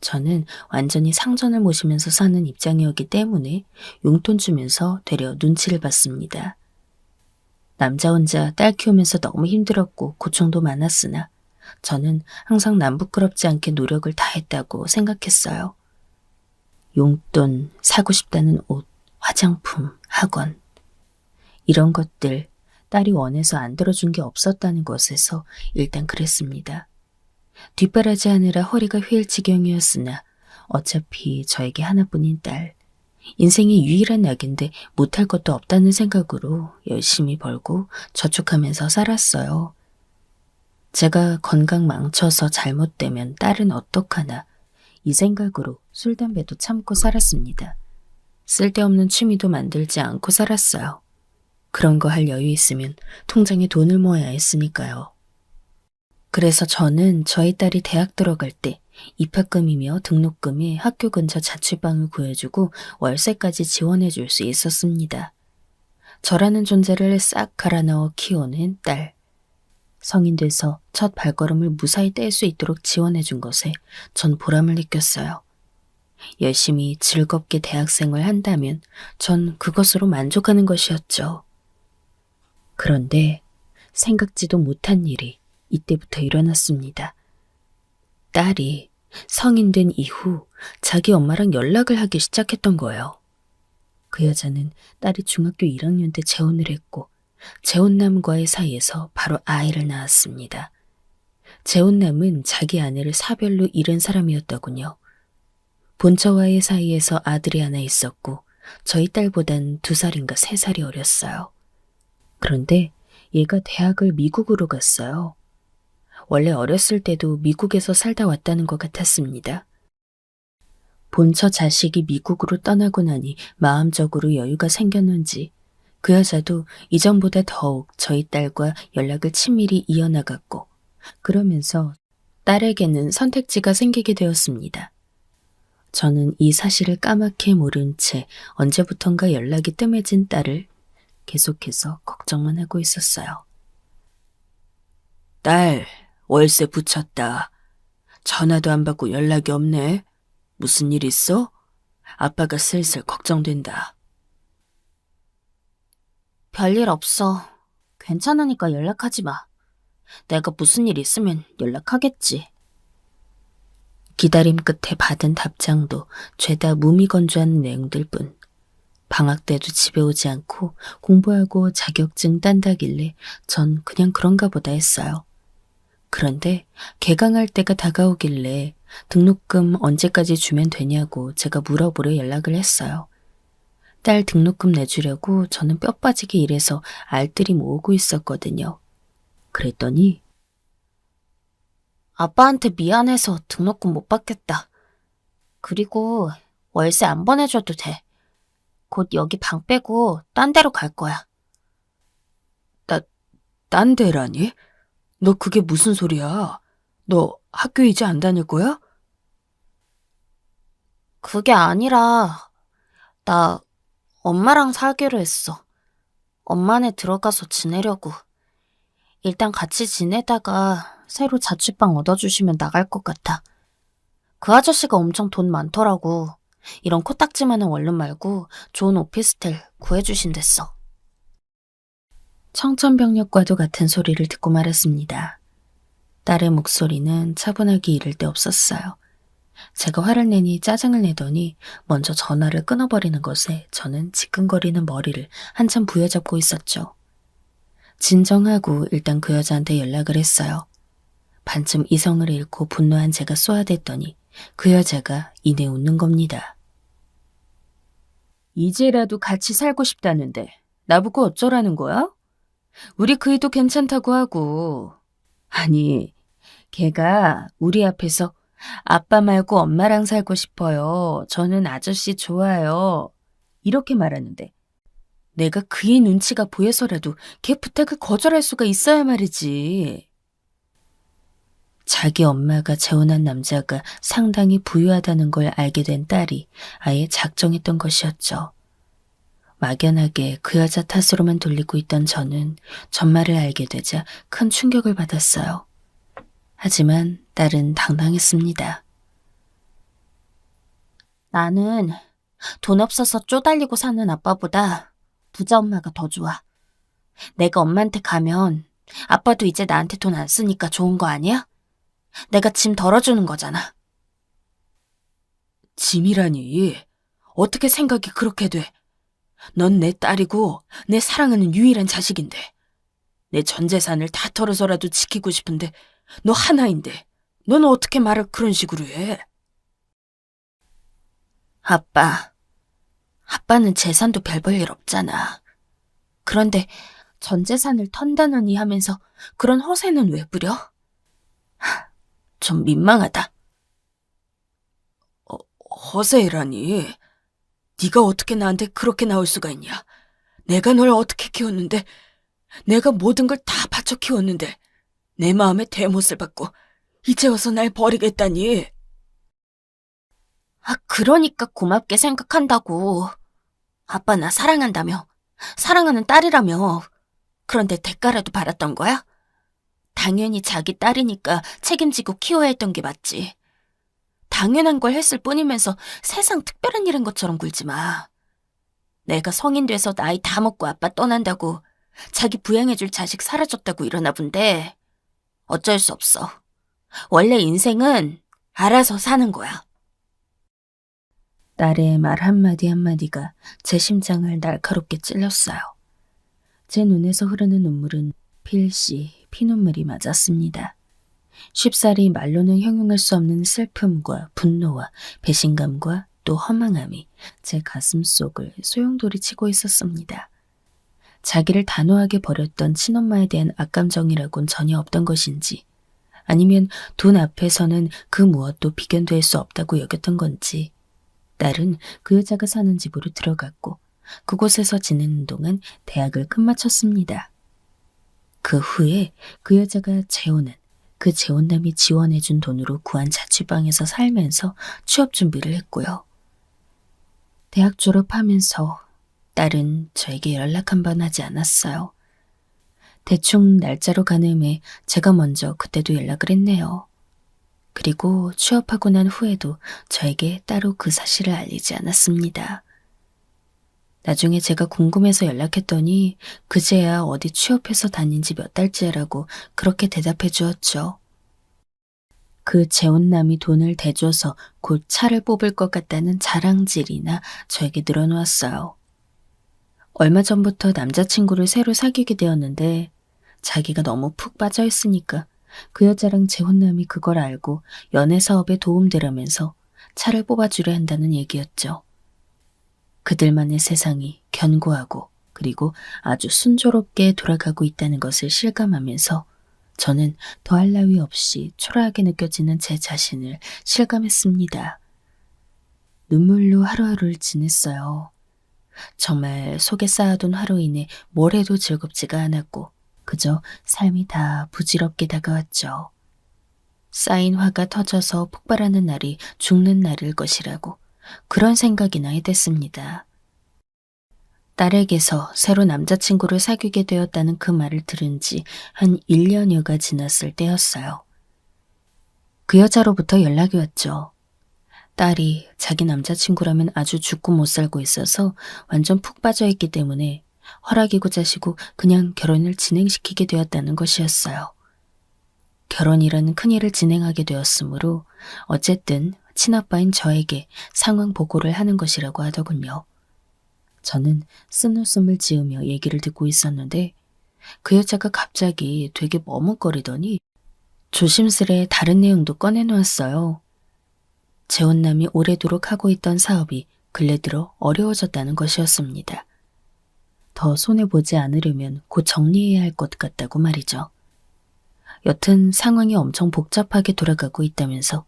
저는 완전히 상전을 모시면서 사는 입장이었기 때문에 용돈 주면서 되려 눈치를 봤습니다. 남자 혼자 딸 키우면서 너무 힘들었고 고충도 많았으나 저는 항상 남 부끄럽지 않게 노력을 다했다고 생각했어요. 용돈, 사고 싶다는 옷, 화장품, 학원 이런 것들 딸이 원해서 안 들어준 게 없었다는 것에서 일단 그랬습니다. 뒷바라지 하느라 허리가 휘일 지경이었으나 어차피 저에게 하나뿐인 딸, 인생의 유일한 낙인데 못할 것도 없다는 생각으로 열심히 벌고 저축하면서 살았어요. 제가 건강 망쳐서 잘못되면 딸은 어떡하나 이 생각으로 술, 담배도 참고 살았습니다. 쓸데없는 취미도 만들지 않고 살았어요. 그런 거 할 여유 있으면 통장에 돈을 모아야 했으니까요. 그래서 저는 저희 딸이 대학 들어갈 때 입학금이며 등록금에 학교 근처 자취방을 구해주고 월세까지 지원해줄 수 있었습니다. 저라는 존재를 싹 갈아 넣어 키우는 딸. 성인 돼서 첫 발걸음을 무사히 뗄 수 있도록 지원해준 것에 전 보람을 느꼈어요. 열심히 즐겁게 대학생활을 한다면 전 그것으로 만족하는 것이었죠. 그런데 생각지도 못한 일이 이때부터 일어났습니다. 딸이 성인 된 이후 자기 엄마랑 연락을 하기 시작했던 거예요. 그 여자는 딸이 중학교 1학년 때 재혼을 했고 재혼남과의 사이에서 바로 아이를 낳았습니다. 재혼남은 자기 아내를 사별로 잃은 사람이었더군요. 본처와의 사이에서 아들이 하나 있었고 저희 딸보단 2살인가 3살이 어렸어요. 그런데 얘가 대학을 미국으로 갔어요. 원래 어렸을 때도 미국에서 살다 왔다는 것 같았습니다. 본처 자식이 미국으로 떠나고 나니 마음적으로 여유가 생겼는지 그 여자도 이전보다 더욱 저희 딸과 연락을 친밀히 이어나갔고 그러면서 딸에게는 선택지가 생기게 되었습니다. 저는 이 사실을 까맣게 모른 채 언제부턴가 연락이 뜸해진 딸을 계속해서 걱정만 하고 있었어요. 딸, 월세 붙였다. 전화도 안 받고 연락이 없네. 무슨 일 있어? 아빠가 슬슬 걱정된다. 별일 없어. 괜찮으니까 연락하지 마. 내가 무슨 일 있으면 연락하겠지. 기다림 끝에 받은 답장도 죄다 무미건조한 내용들 뿐. 방학 때도 집에 오지 않고 공부하고 자격증 딴다길래 전 그냥 그런가 보다 했어요. 그런데 개강할 때가 다가오길래 등록금 언제까지 주면 되냐고 제가 물어보려 연락을 했어요. 딸 등록금 내주려고 저는 뼈 빠지게 일해서 알뜰히 모으고 있었거든요. 그랬더니 아빠한테 미안해서 등록금 못 받겠다. 그리고 월세 안 보내줘도 돼. 곧 여기 방 빼고 딴 데로 갈 거야. 딴 데라니? 너 그게 무슨 소리야? 너 학교 이제 안 다닐 거야? 그게 아니라 나 엄마랑 살기로 했어. 엄마네 들어가서 지내려고. 일단 같이 지내다가 새로 자취방 얻어주시면 나갈 것 같아. 그 아저씨가 엄청 돈 많더라고. 이런 코딱지만한 원룸 말고 좋은 오피스텔 구해주신댔어. 청천벽력과도 같은 소리를 듣고 말았습니다. 딸의 목소리는 차분하기 이를 데 없었어요. 제가 화를 내니 짜증을 내더니 먼저 전화를 끊어버리는 것에 저는 지끈거리는 머리를 한참 부여잡고 있었죠. 진정하고 일단 그 여자한테 연락을 했어요. 반쯤 이성을 잃고 분노한 제가 쏘아댔더니 그 여자가 이내 웃는 겁니다. 이제라도 같이 살고 싶다는데 나보고 어쩌라는 거야? 우리 그이도 괜찮다고 하고. 아니, 걔가 우리 앞에서 아빠 말고 엄마랑 살고 싶어요. 저는 아저씨 좋아요. 이렇게 말하는데 내가 그의 눈치가 보여서라도 걔 부탁을 거절할 수가 있어야 말이지. 자기 엄마가 재혼한 남자가 상당히 부유하다는 걸 알게 된 딸이 아예 작정했던 것이었죠. 막연하게 그 여자 탓으로만 돌리고 있던 저는 전말을 알게 되자 큰 충격을 받았어요. 하지만 딸은 당당했습니다. 나는 돈 없어서 쪼달리고 사는 아빠보다 부자 엄마가 더 좋아. 내가 엄마한테 가면 아빠도 이제 나한테 돈 안 쓰니까 좋은 거 아니야? 내가 짐 덜어주는 거잖아. 짐이라니. 어떻게 생각이 그렇게 돼? 넌 내 딸이고 내 사랑하는 유일한 자식인데. 내 전 재산을 다 털어서라도 지키고 싶은데 너 하나인데 넌 어떻게 말을 그런 식으로 해? 아빠는 재산도 별 볼 일 없잖아. 그런데 전 재산을 턴다느니 하면서 그런 허세는 왜 부려? 좀 민망하다. 허세라니. 네가 어떻게 나한테 그렇게 나올 수가 있냐. 내가 널 어떻게 키웠는데, 내가 모든 걸 다 바쳐 키웠는데 내 마음에 대못을 받고 이제 와서 날 버리겠다니. 그러니까 고맙게 생각한다고. 아빠 나 사랑한다며. 사랑하는 딸이라며. 그런데 대가라도 받았던 거야? 당연히 자기 딸이니까 책임지고 키워야 했던 게 맞지. 당연한 걸 했을 뿐이면서 세상 특별한 일인 것처럼 굴지 마. 내가 성인 돼서 나이 다 먹고 아빠 떠난다고 자기 부양해줄 자식 사라졌다고 이러나 본데 어쩔 수 없어. 원래 인생은 알아서 사는 거야. 딸의 말 한마디 한마디가 제 심장을 날카롭게 찔렀어요. 제 눈에서 흐르는 눈물은 필시 피눈물이 맞았습니다. 쉽사리 말로는 형용할 수 없는 슬픔과 분노와 배신감과 또 허망함이 제 가슴 속을 소용돌이 치고 있었습니다. 자기를 단호하게 버렸던 친엄마에 대한 악감정이라곤 전혀 없던 것인지, 아니면 돈 앞에서는 그 무엇도 비견될 수 없다고 여겼던 건지, 딸은 그 여자가 사는 집으로 들어갔고 그곳에서 지내는 동안 대학을 끝마쳤습니다. 그 후에 그 여자가 재혼은 그 재혼남이 지원해준 돈으로 구한 자취방에서 살면서 취업 준비를 했고요. 대학 졸업하면서 딸은 저에게 연락 한 번 하지 않았어요. 대충 날짜로 가늠해 제가 먼저 그때도 연락을 했네요. 그리고 취업하고 난 후에도 저에게 따로 그 사실을 알리지 않았습니다. 나중에 제가 궁금해서 연락했더니 그제야 어디 취업해서 다닌 지 몇 달째라고 그렇게 대답해 주었죠. 그 재혼남이 돈을 대줘서 곧 차를 뽑을 것 같다는 자랑질이나 저에게 늘어놓았어요. 얼마 전부터 남자친구를 새로 사귀게 되었는데 자기가 너무 푹 빠져 있으니까 그 여자랑 재혼남이 그걸 알고 연애 사업에 도움되려면서 차를 뽑아주려 한다는 얘기였죠. 그들만의 세상이 견고하고 그리고 아주 순조롭게 돌아가고 있다는 것을 실감하면서 저는 더할 나위 없이 초라하게 느껴지는 제 자신을 실감했습니다. 눈물로 하루하루를 지냈어요. 정말 속에 쌓아둔 하루 이내 뭘 해도 즐겁지가 않았고 그저 삶이 다 부질없게 다가왔죠. 쌓인 화가 터져서 폭발하는 날이 죽는 날일 것이라고 그런 생각이나 해댔습니다. 딸에게서 새로 남자친구를 사귀게 되었다는 그 말을 들은 지 한 1년여가 지났을 때였어요. 그 여자로부터 연락이 왔죠. 딸이 자기 남자친구라면 아주 죽고 못 살고 있어서 완전 푹 빠져있기 때문에 허락이고 자시고 그냥 결혼을 진행시키게 되었다는 것이었어요. 결혼이라는 큰일을 진행하게 되었으므로 어쨌든 친아빠인 저에게 상황 보고를 하는 것이라고 하더군요. 저는 쓴웃음을 지으며 얘기를 듣고 있었는데 그 여자가 갑자기 되게 머뭇거리더니 조심스레 다른 내용도 꺼내놓았어요. 재혼남이 오래도록 하고 있던 사업이 근래 들어 어려워졌다는 것이었습니다. 더 손해보지 않으려면 곧 정리해야 할 것 같다고 말이죠. 여튼 상황이 엄청 복잡하게 돌아가고 있다면서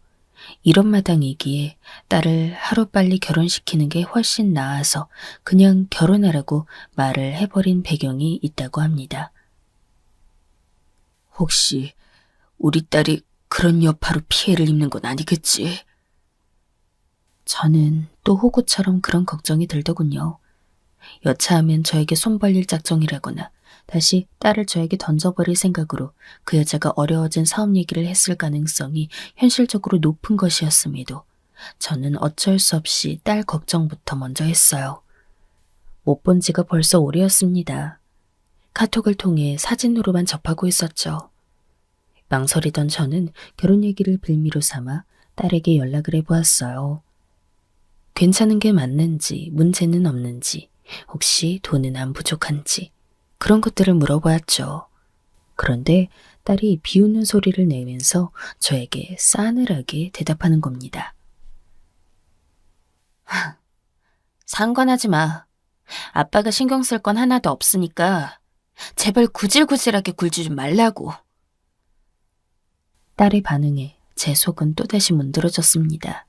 이런 마당이기에 딸을 하루빨리 결혼시키는 게 훨씬 나아서 그냥 결혼하라고 말을 해버린 배경이 있다고 합니다. 혹시 우리 딸이 그런 여파로 피해를 입는 건 아니겠지? 저는 또 호구처럼 그런 걱정이 들더군요. 여차하면 저에게 손 벌릴 작정이라거나 다시 딸을 저에게 던져버릴 생각으로 그 여자가 어려워진 사업 얘기를 했을 가능성이 현실적으로 높은 것이었음에도 저는 어쩔 수 없이 딸 걱정부터 먼저 했어요. 못 본 지가 벌써 오래였습니다. 카톡을 통해 사진으로만 접하고 있었죠. 망설이던 저는 결혼 얘기를 빌미로 삼아 딸에게 연락을 해보았어요. 괜찮은 게 맞는지, 문제는 없는지, 혹시 돈은 안 부족한지 그런 것들을 물어보았죠. 그런데 딸이 비웃는 소리를 내면서 저에게 싸늘하게 대답하는 겁니다. 상관하지 마. 아빠가 신경 쓸 건 하나도 없으니까 제발 구질구질하게 굴지 좀 말라고. 딸의 반응에 제 속은 또다시 문드러졌습니다.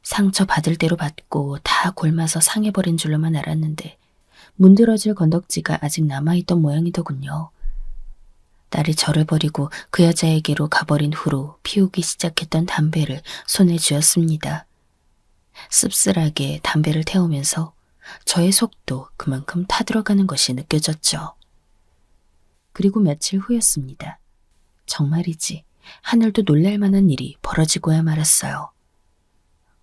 상처받을 대로 받고 다 골마서 상해버린 줄로만 알았는데 문드러질 건덕지가 아직 남아있던 모양이더군요. 딸이 저를 버리고 그 여자에게로 가버린 후로 피우기 시작했던 담배를 손에 쥐었습니다. 씁쓸하게 담배를 태우면서 저의 속도 그만큼 타들어가는 것이 느껴졌죠. 그리고 며칠 후였습니다. 정말이지 하늘도 놀랄 만한 일이 벌어지고야 말았어요.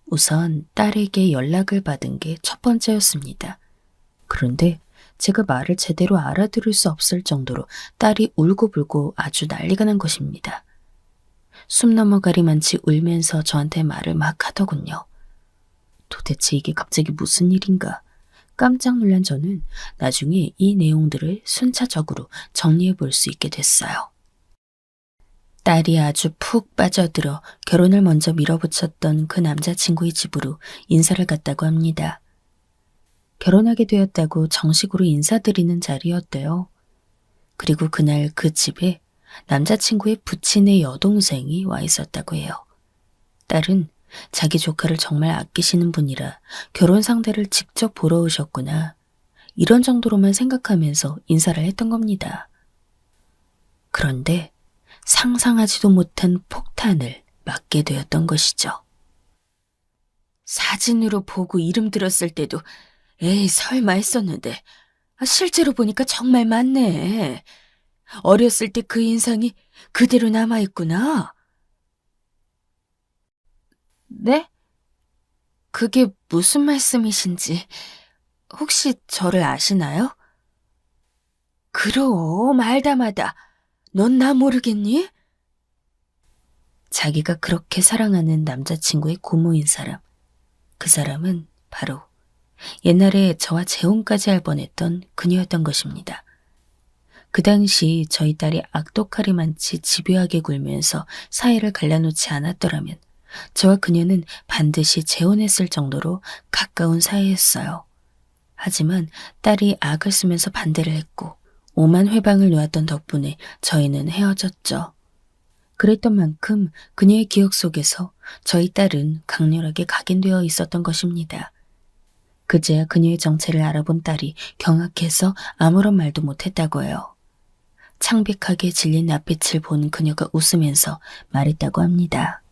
우선 딸에게 연락을 받은 게 첫 번째였습니다. 그런데 제가 말을 제대로 알아들을 수 없을 정도로 딸이 울고불고 아주 난리가 난 것입니다. 숨 넘어가리만치 울면서 저한테 말을 막 하더군요. 도대체 이게 갑자기 무슨 일인가? 깜짝 놀란 저는 나중에 이 내용들을 순차적으로 정리해 볼 수 있게 됐어요. 딸이 아주 푹 빠져들어 결혼을 먼저 밀어붙였던 그 남자친구의 집으로 인사를 갔다고 합니다. 결혼하게 되었다고 정식으로 인사드리는 자리였대요. 그리고 그날 그 집에 남자친구의 부친의 여동생이 와 있었다고 해요. 딸은 자기 조카를 정말 아끼시는 분이라 결혼 상대를 직접 보러 오셨구나. 이런 정도로만 생각하면서 인사를 했던 겁니다. 그런데 상상하지도 못한 폭탄을 맞게 되었던 것이죠. 사진으로 보고 이름 들었을 때도 에이 설마 했었는데 실제로 보니까 정말 맞네. 어렸을 때 그 인상이 그대로 남아있구나. 네? 그게 무슨 말씀이신지 혹시 저를 아시나요? 그럼 알다마다 넌 나 모르겠니? 자기가 그렇게 사랑하는 남자친구의 고모인 사람. 그 사람은 바로 옛날에 저와 재혼까지 할 뻔했던 그녀였던 것입니다. 그 당시 저희 딸이 악독하리 많지 집요하게 굴면서 사이를 갈라놓지 않았더라면 저와 그녀는 반드시 재혼했을 정도로 가까운 사이였어요. 하지만 딸이 악을 쓰면서 반대를 했고 오만 회방을 놓았던 덕분에 저희는 헤어졌죠. 그랬던 만큼 그녀의 기억 속에서 저희 딸은 강렬하게 각인되어 있었던 것입니다. 그제야 그녀의 정체를 알아본 딸이 경악해서 아무런 말도 못했다고 해요. 창백하게 질린 낯빛을 본 그녀가 웃으면서 말했다고 합니다.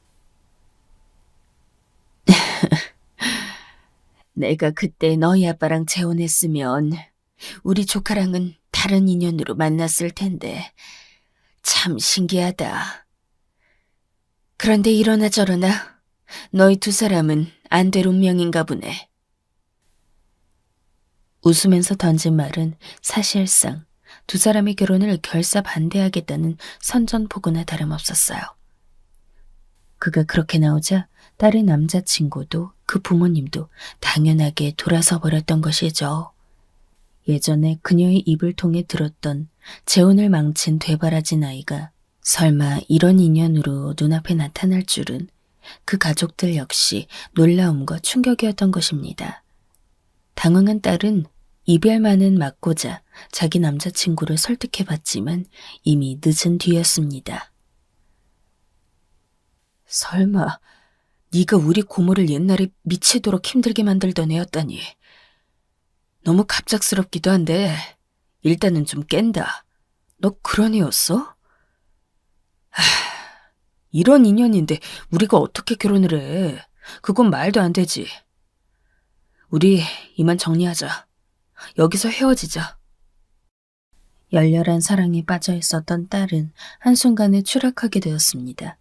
내가 그때 너희 아빠랑 재혼했으면 우리 조카랑은 다른 인연으로 만났을 텐데 참 신기하다. 그런데 이러나 저러나 너희 두 사람은 안 될 운명인가 보네. 웃으면서 던진 말은 사실상 두 사람의 결혼을 결사 반대하겠다는 선전포고나 다름없었어요. 그가 그렇게 나오자 딸의 남자친구도 그 부모님도 당연하게 돌아서 버렸던 것이죠. 예전에 그녀의 입을 통해 들었던 재혼을 망친 되바라진 아이가 설마 이런 인연으로 눈앞에 나타날 줄은 그 가족들 역시 놀라움과 충격이었던 것입니다. 당황한 딸은 이별만은 막고자 자기 남자친구를 설득해봤지만 이미 늦은 뒤였습니다. 설마 네가 우리 고모를 옛날에 미치도록 힘들게 만들던 애였다니. 너무 갑작스럽기도 한데 일단은 좀 깬다. 너 그런 애였어? 이런 인연인데 우리가 어떻게 결혼을 해. 그건 말도 안 되지. 우리 이만 정리하자. 여기서 헤어지자. 열렬한 사랑에 빠져 있었던 딸은 한순간에 추락하게 되었습니다.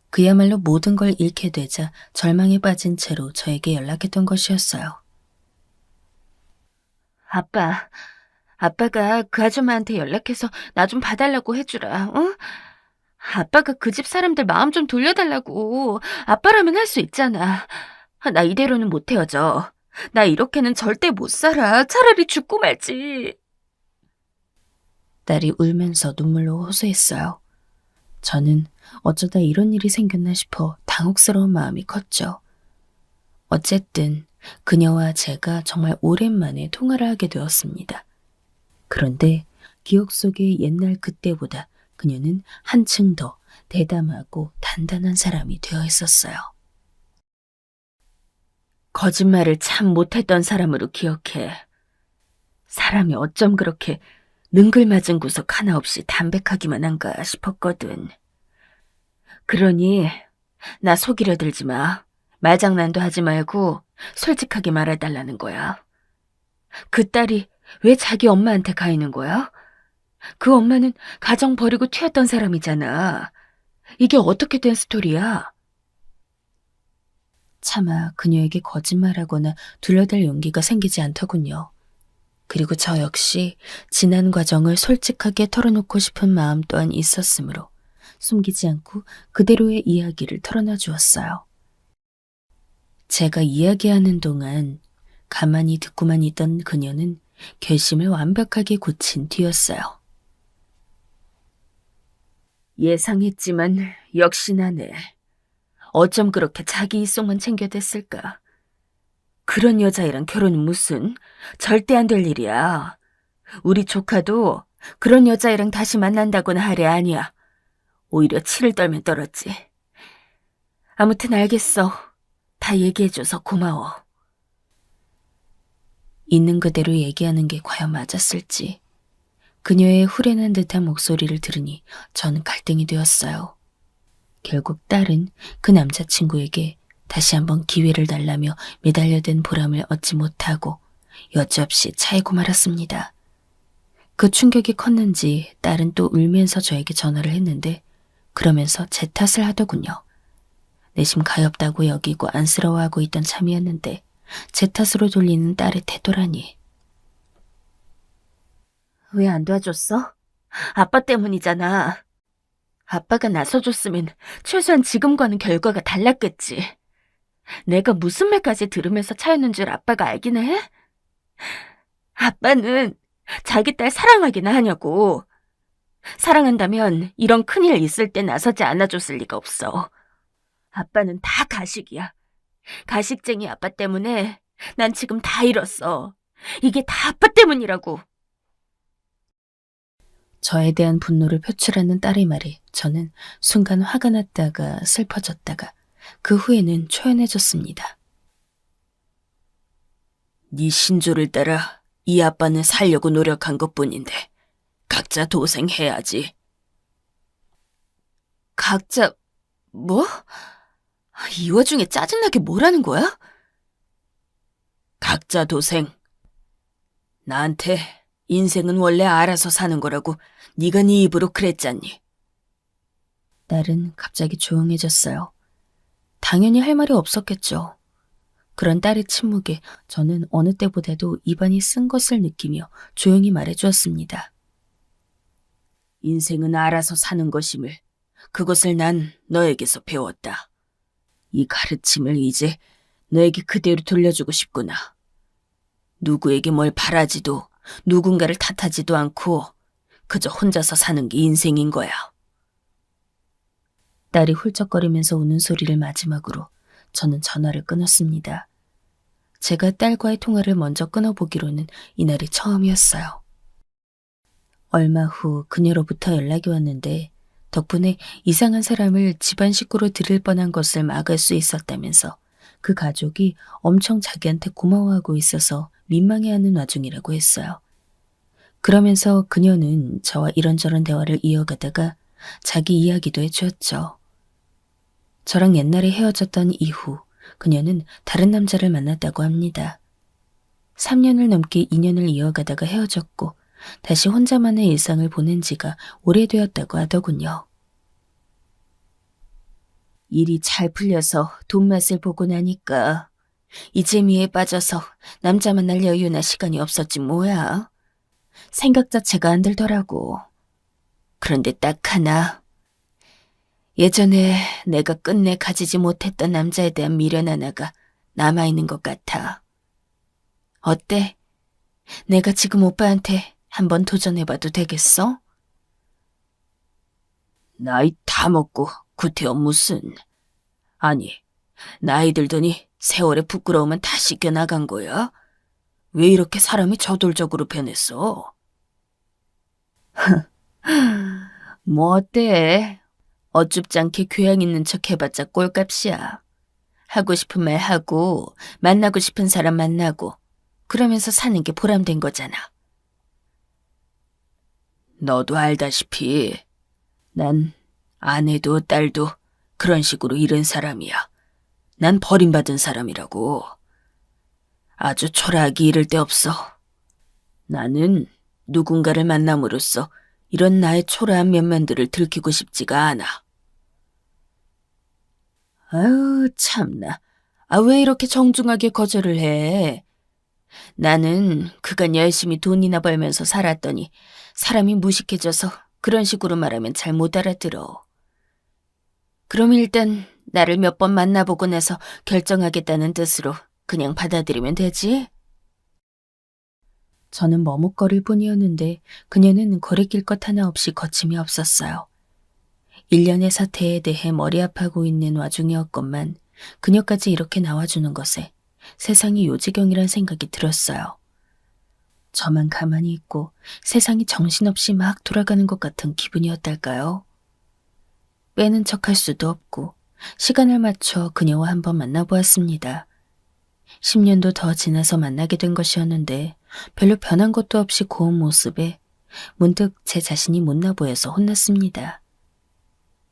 그야말로 모든 걸 잃게 되자 절망에 빠진 채로 저에게 연락했던 것이었어요. 아빠가 그 아줌마한테 연락해서 나 좀 봐달라고 해주라, 어? 아빠가 그 집 사람들 마음 좀 돌려달라고. 아빠라면 할 수 있잖아. 나 이대로는 못 헤어져. 나 이렇게는 절대 못 살아. 차라리 죽고 말지. 딸이 울면서 눈물로 호소했어요. 저는 어쩌다 이런 일이 생겼나 싶어 당혹스러운 마음이 컸죠. 어쨌든 그녀와 제가 정말 오랜만에 통화를 하게 되었습니다. 그런데 기억 속의 옛날 그때보다 그녀는 한층 더 대담하고 단단한 사람이 되어 있었어요. 거짓말을 참 못했던 사람으로 기억해. 사람이 어쩜 그렇게 능글맞은 구석 하나 없이 담백하기만 한가 싶었거든. 그러니 나 속이려 들지 마. 말장난도 하지 말고 솔직하게 말해달라는 거야. 그 딸이 왜 자기 엄마한테 가 있는 거야? 그 엄마는 가정 버리고 튀었던 사람이잖아. 이게 어떻게 된 스토리야? 차마 그녀에게 거짓말하거나 둘러댈 용기가 생기지 않더군요. 그리고 저 역시 지난 과정을 솔직하게 털어놓고 싶은 마음 또한 있었으므로 숨기지 않고 그대로의 이야기를 털어놔 주었어요. 제가 이야기하는 동안 가만히 듣고만 있던 그녀는 결심을 완벽하게 고친 뒤였어요. 예상했지만 역시나네. 어쩜 그렇게 자기 이속만 챙겨댔을까? 그런 여자애랑 결혼은 무슨 절대 안 될 일이야. 우리 조카도 그런 여자애랑 다시 만난다고는 하래 아니야. 오히려 치를 떨면 떨었지. 아무튼 알겠어. 다 얘기해줘서 고마워. 있는 그대로 얘기하는 게 과연 맞았을지. 그녀의 후련한 듯한 목소리를 들으니 저는 갈등이 되었어요. 결국 딸은 그 남자친구에게 다시 한번 기회를 달라며 매달려든 보람을 얻지 못하고 여지없이 차이고 말았습니다. 그 충격이 컸는지 딸은 또 울면서 저에게 전화를 했는데 그러면서 제 탓을 하더군요. 내심 가엾다고 여기고 안쓰러워하고 있던 참이었는데 제 탓으로 돌리는 딸의 태도라니. 왜 안 도와줬어? 아빠 때문이잖아. 아빠가 나서줬으면 최소한 지금과는 결과가 달랐겠지. 내가 무슨 말까지 들으면서 차였는 줄 아빠가 알긴 해? 아빠는 자기 딸 사랑하기나 하냐고. 사랑한다면 이런 큰일 있을 때 나서지 않아줬을 리가 없어. 아빠는 다 가식이야. 가식쟁이 아빠 때문에 난 지금 다 잃었어. 이게 다 아빠 때문이라고. 저에 대한 분노를 표출하는 딸의 말에 저는 순간 화가 났다가 슬퍼졌다가 그 후에는 초연해졌습니다. 네 신조를 따라 이 아빠는 살려고 노력한 것뿐인데 각자 도생해야지. 각자... 뭐? 이 와중에 짜증나게 뭐라는 거야? 각자 도생. 나한테 인생은 원래 알아서 사는 거라고 네가 네 입으로 그랬잖니. 딸은 갑자기 조용해졌어요. 당연히 할 말이 없었겠죠. 그런 딸의 침묵에 저는 어느 때보다도 입안이 쓴 것을 느끼며 조용히 말해주었습니다. 인생은 알아서 사는 것임을, 그것을 난 너에게서 배웠다. 이 가르침을 이제 너에게 그대로 돌려주고 싶구나. 누구에게 뭘 바라지도 누군가를 탓하지도 않고 그저 혼자서 사는 게 인생인 거야. 딸이 훌쩍거리면서 우는 소리를 마지막으로 저는 전화를 끊었습니다. 제가 딸과의 통화를 먼저 끊어보기로는 이날이 처음이었어요. 얼마 후 그녀로부터 연락이 왔는데 덕분에 이상한 사람을 집안 식구로 들일 뻔한 것을 막을 수 있었다면서 그 가족이 엄청 자기한테 고마워하고 있어서 민망해하는 와중이라고 했어요. 그러면서 그녀는 저와 이런저런 대화를 이어가다가 자기 이야기도 해주었죠. 저랑 옛날에 헤어졌던 이후 그녀는 다른 남자를 만났다고 합니다. 3년을 넘게 인연을 이어가다가 헤어졌고 다시 혼자만의 일상을 보낸 지가 오래되었다고 하더군요. 일이 잘 풀려서 돈 맛을 보고 나니까 이 재미에 빠져서 남자 만날 여유나 시간이 없었지 뭐야. 생각 자체가 안 들더라고. 그런데 딱 하나. 예전에 내가 끝내 가지지 못했던 남자에 대한 미련 하나가 남아있는 것 같아. 어때? 내가 지금 오빠한테 한번 도전해봐도 되겠어? 나이 다 먹고 구태여 무슨. 아니, 나이 들더니 세월의 부끄러움은 다 씻겨나간 거야? 왜 이렇게 사람이 저돌적으로 변했어? 뭐 어때? 어줍지 않게 교양 있는 척 해봤자 꼴값이야. 하고 싶은 말 하고 만나고 싶은 사람 만나고 그러면서 사는 게 보람된 거잖아. 너도 알다시피 난 아내도 딸도 그런 식으로 잃은 사람이야. 난 버림받은 사람이라고. 아주 초라하기 이를 데 없어. 나는 누군가를 만남으로써 이런 나의 초라한 면면들을 들키고 싶지가 않아. 아유, 참나. 왜 이렇게 정중하게 거절을 해? 나는 그간 열심히 돈이나 벌면서 살았더니 사람이 무식해져서 그런 식으로 말하면 잘 못 알아들어. 그럼 일단 나를 몇 번 만나보고 나서 결정하겠다는 뜻으로 그냥 받아들이면 되지? 저는 머뭇거릴 뿐이었는데 그녀는 거리낄 것 하나 없이 거침이 없었어요. 일련의 사태에 대해 머리 아파하고 있는 와중이었건만 그녀까지 이렇게 나와주는 것에 세상이 요지경이란 생각이 들었어요. 저만 가만히 있고 세상이 정신없이 막 돌아가는 것 같은 기분이었달까요? 빼는 척할 수도 없고 시간을 맞춰 그녀와 한번 만나보았습니다. 10년도 더 지나서 만나게 된 것이었는데 별로 변한 것도 없이 고운 모습에 문득 제 자신이 못나 보여서 혼났습니다.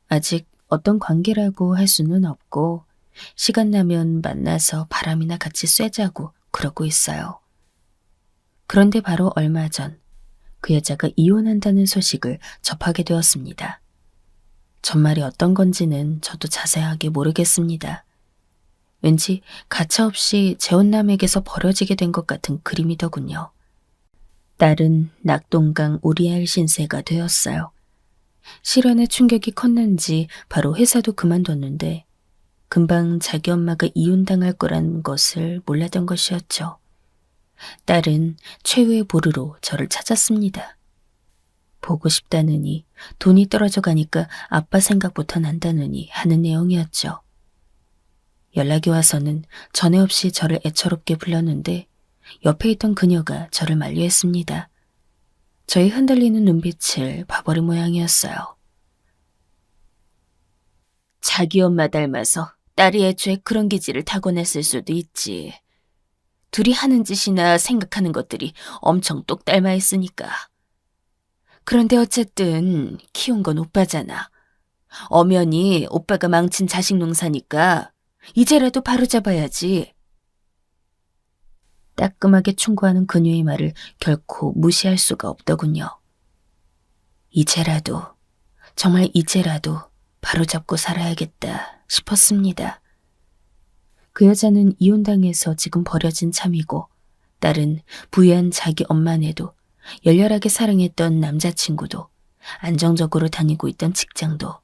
아직 어떤 관계라고 할 수는 없고 시간 나면 만나서 바람이나 같이 쐬자고 그러고 있어요. 그런데 바로 얼마 전 그 여자가 이혼한다는 소식을 접하게 되었습니다. 전말이 어떤 건지는 저도 자세하게 모르겠습니다. 왠지 가차없이 재혼남에게서 버려지게 된 것 같은 그림이더군요. 딸은 낙동강 오리알 신세가 되었어요. 실연의 충격이 컸는지 바로 회사도 그만뒀는데 금방 자기 엄마가 이혼당할 거란 것을 몰랐던 것이었죠. 딸은 최후의 보루로 저를 찾았습니다. 보고 싶다느니 돈이 떨어져 가니까 아빠 생각부터 난다느니 하는 내용이었죠. 연락이 와서는 전에 없이 저를 애처롭게 불렀는데 옆에 있던 그녀가 저를 만류했습니다. 저의 흔들리는 눈빛을 봐버린 모양이었어요. 자기 엄마 닮아서 딸이 애초에 그런 기질을 타고냈을 수도 있지. 둘이 하는 짓이나 생각하는 것들이 엄청 똑 닮아 있으니까. 그런데 어쨌든 키운 건 오빠잖아. 엄연히 오빠가 망친 자식 농사니까 이제라도 바로잡아야지. 따끔하게 충고하는 그녀의 말을 결코 무시할 수가 없더군요. 이제라도, 정말 이제라도 바로잡고 살아야겠다 싶었습니다. 그 여자는 이혼당해서 지금 버려진 참이고 딸은 부유한 자기 엄마네도 열렬하게 사랑했던 남자친구도 안정적으로 다니고 있던 직장도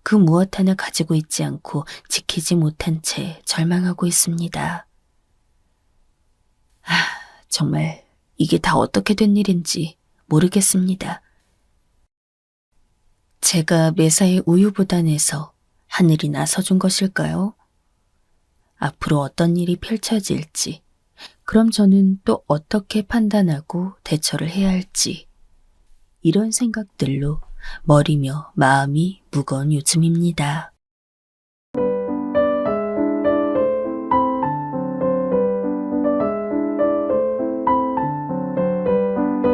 그 무엇 하나 가지고 있지 않고 지키지 못한 채 절망하고 있습니다. 정말 이게 다 어떻게 된 일인지 모르겠습니다. 제가 매사에 우유부단해서 하늘이 나서준 것일까요? 앞으로 어떤 일이 펼쳐질지, 그럼 저는 또 어떻게 판단하고 대처를 해야 할지, 이런 생각들로 머리며 마음이 무거운 요즘입니다.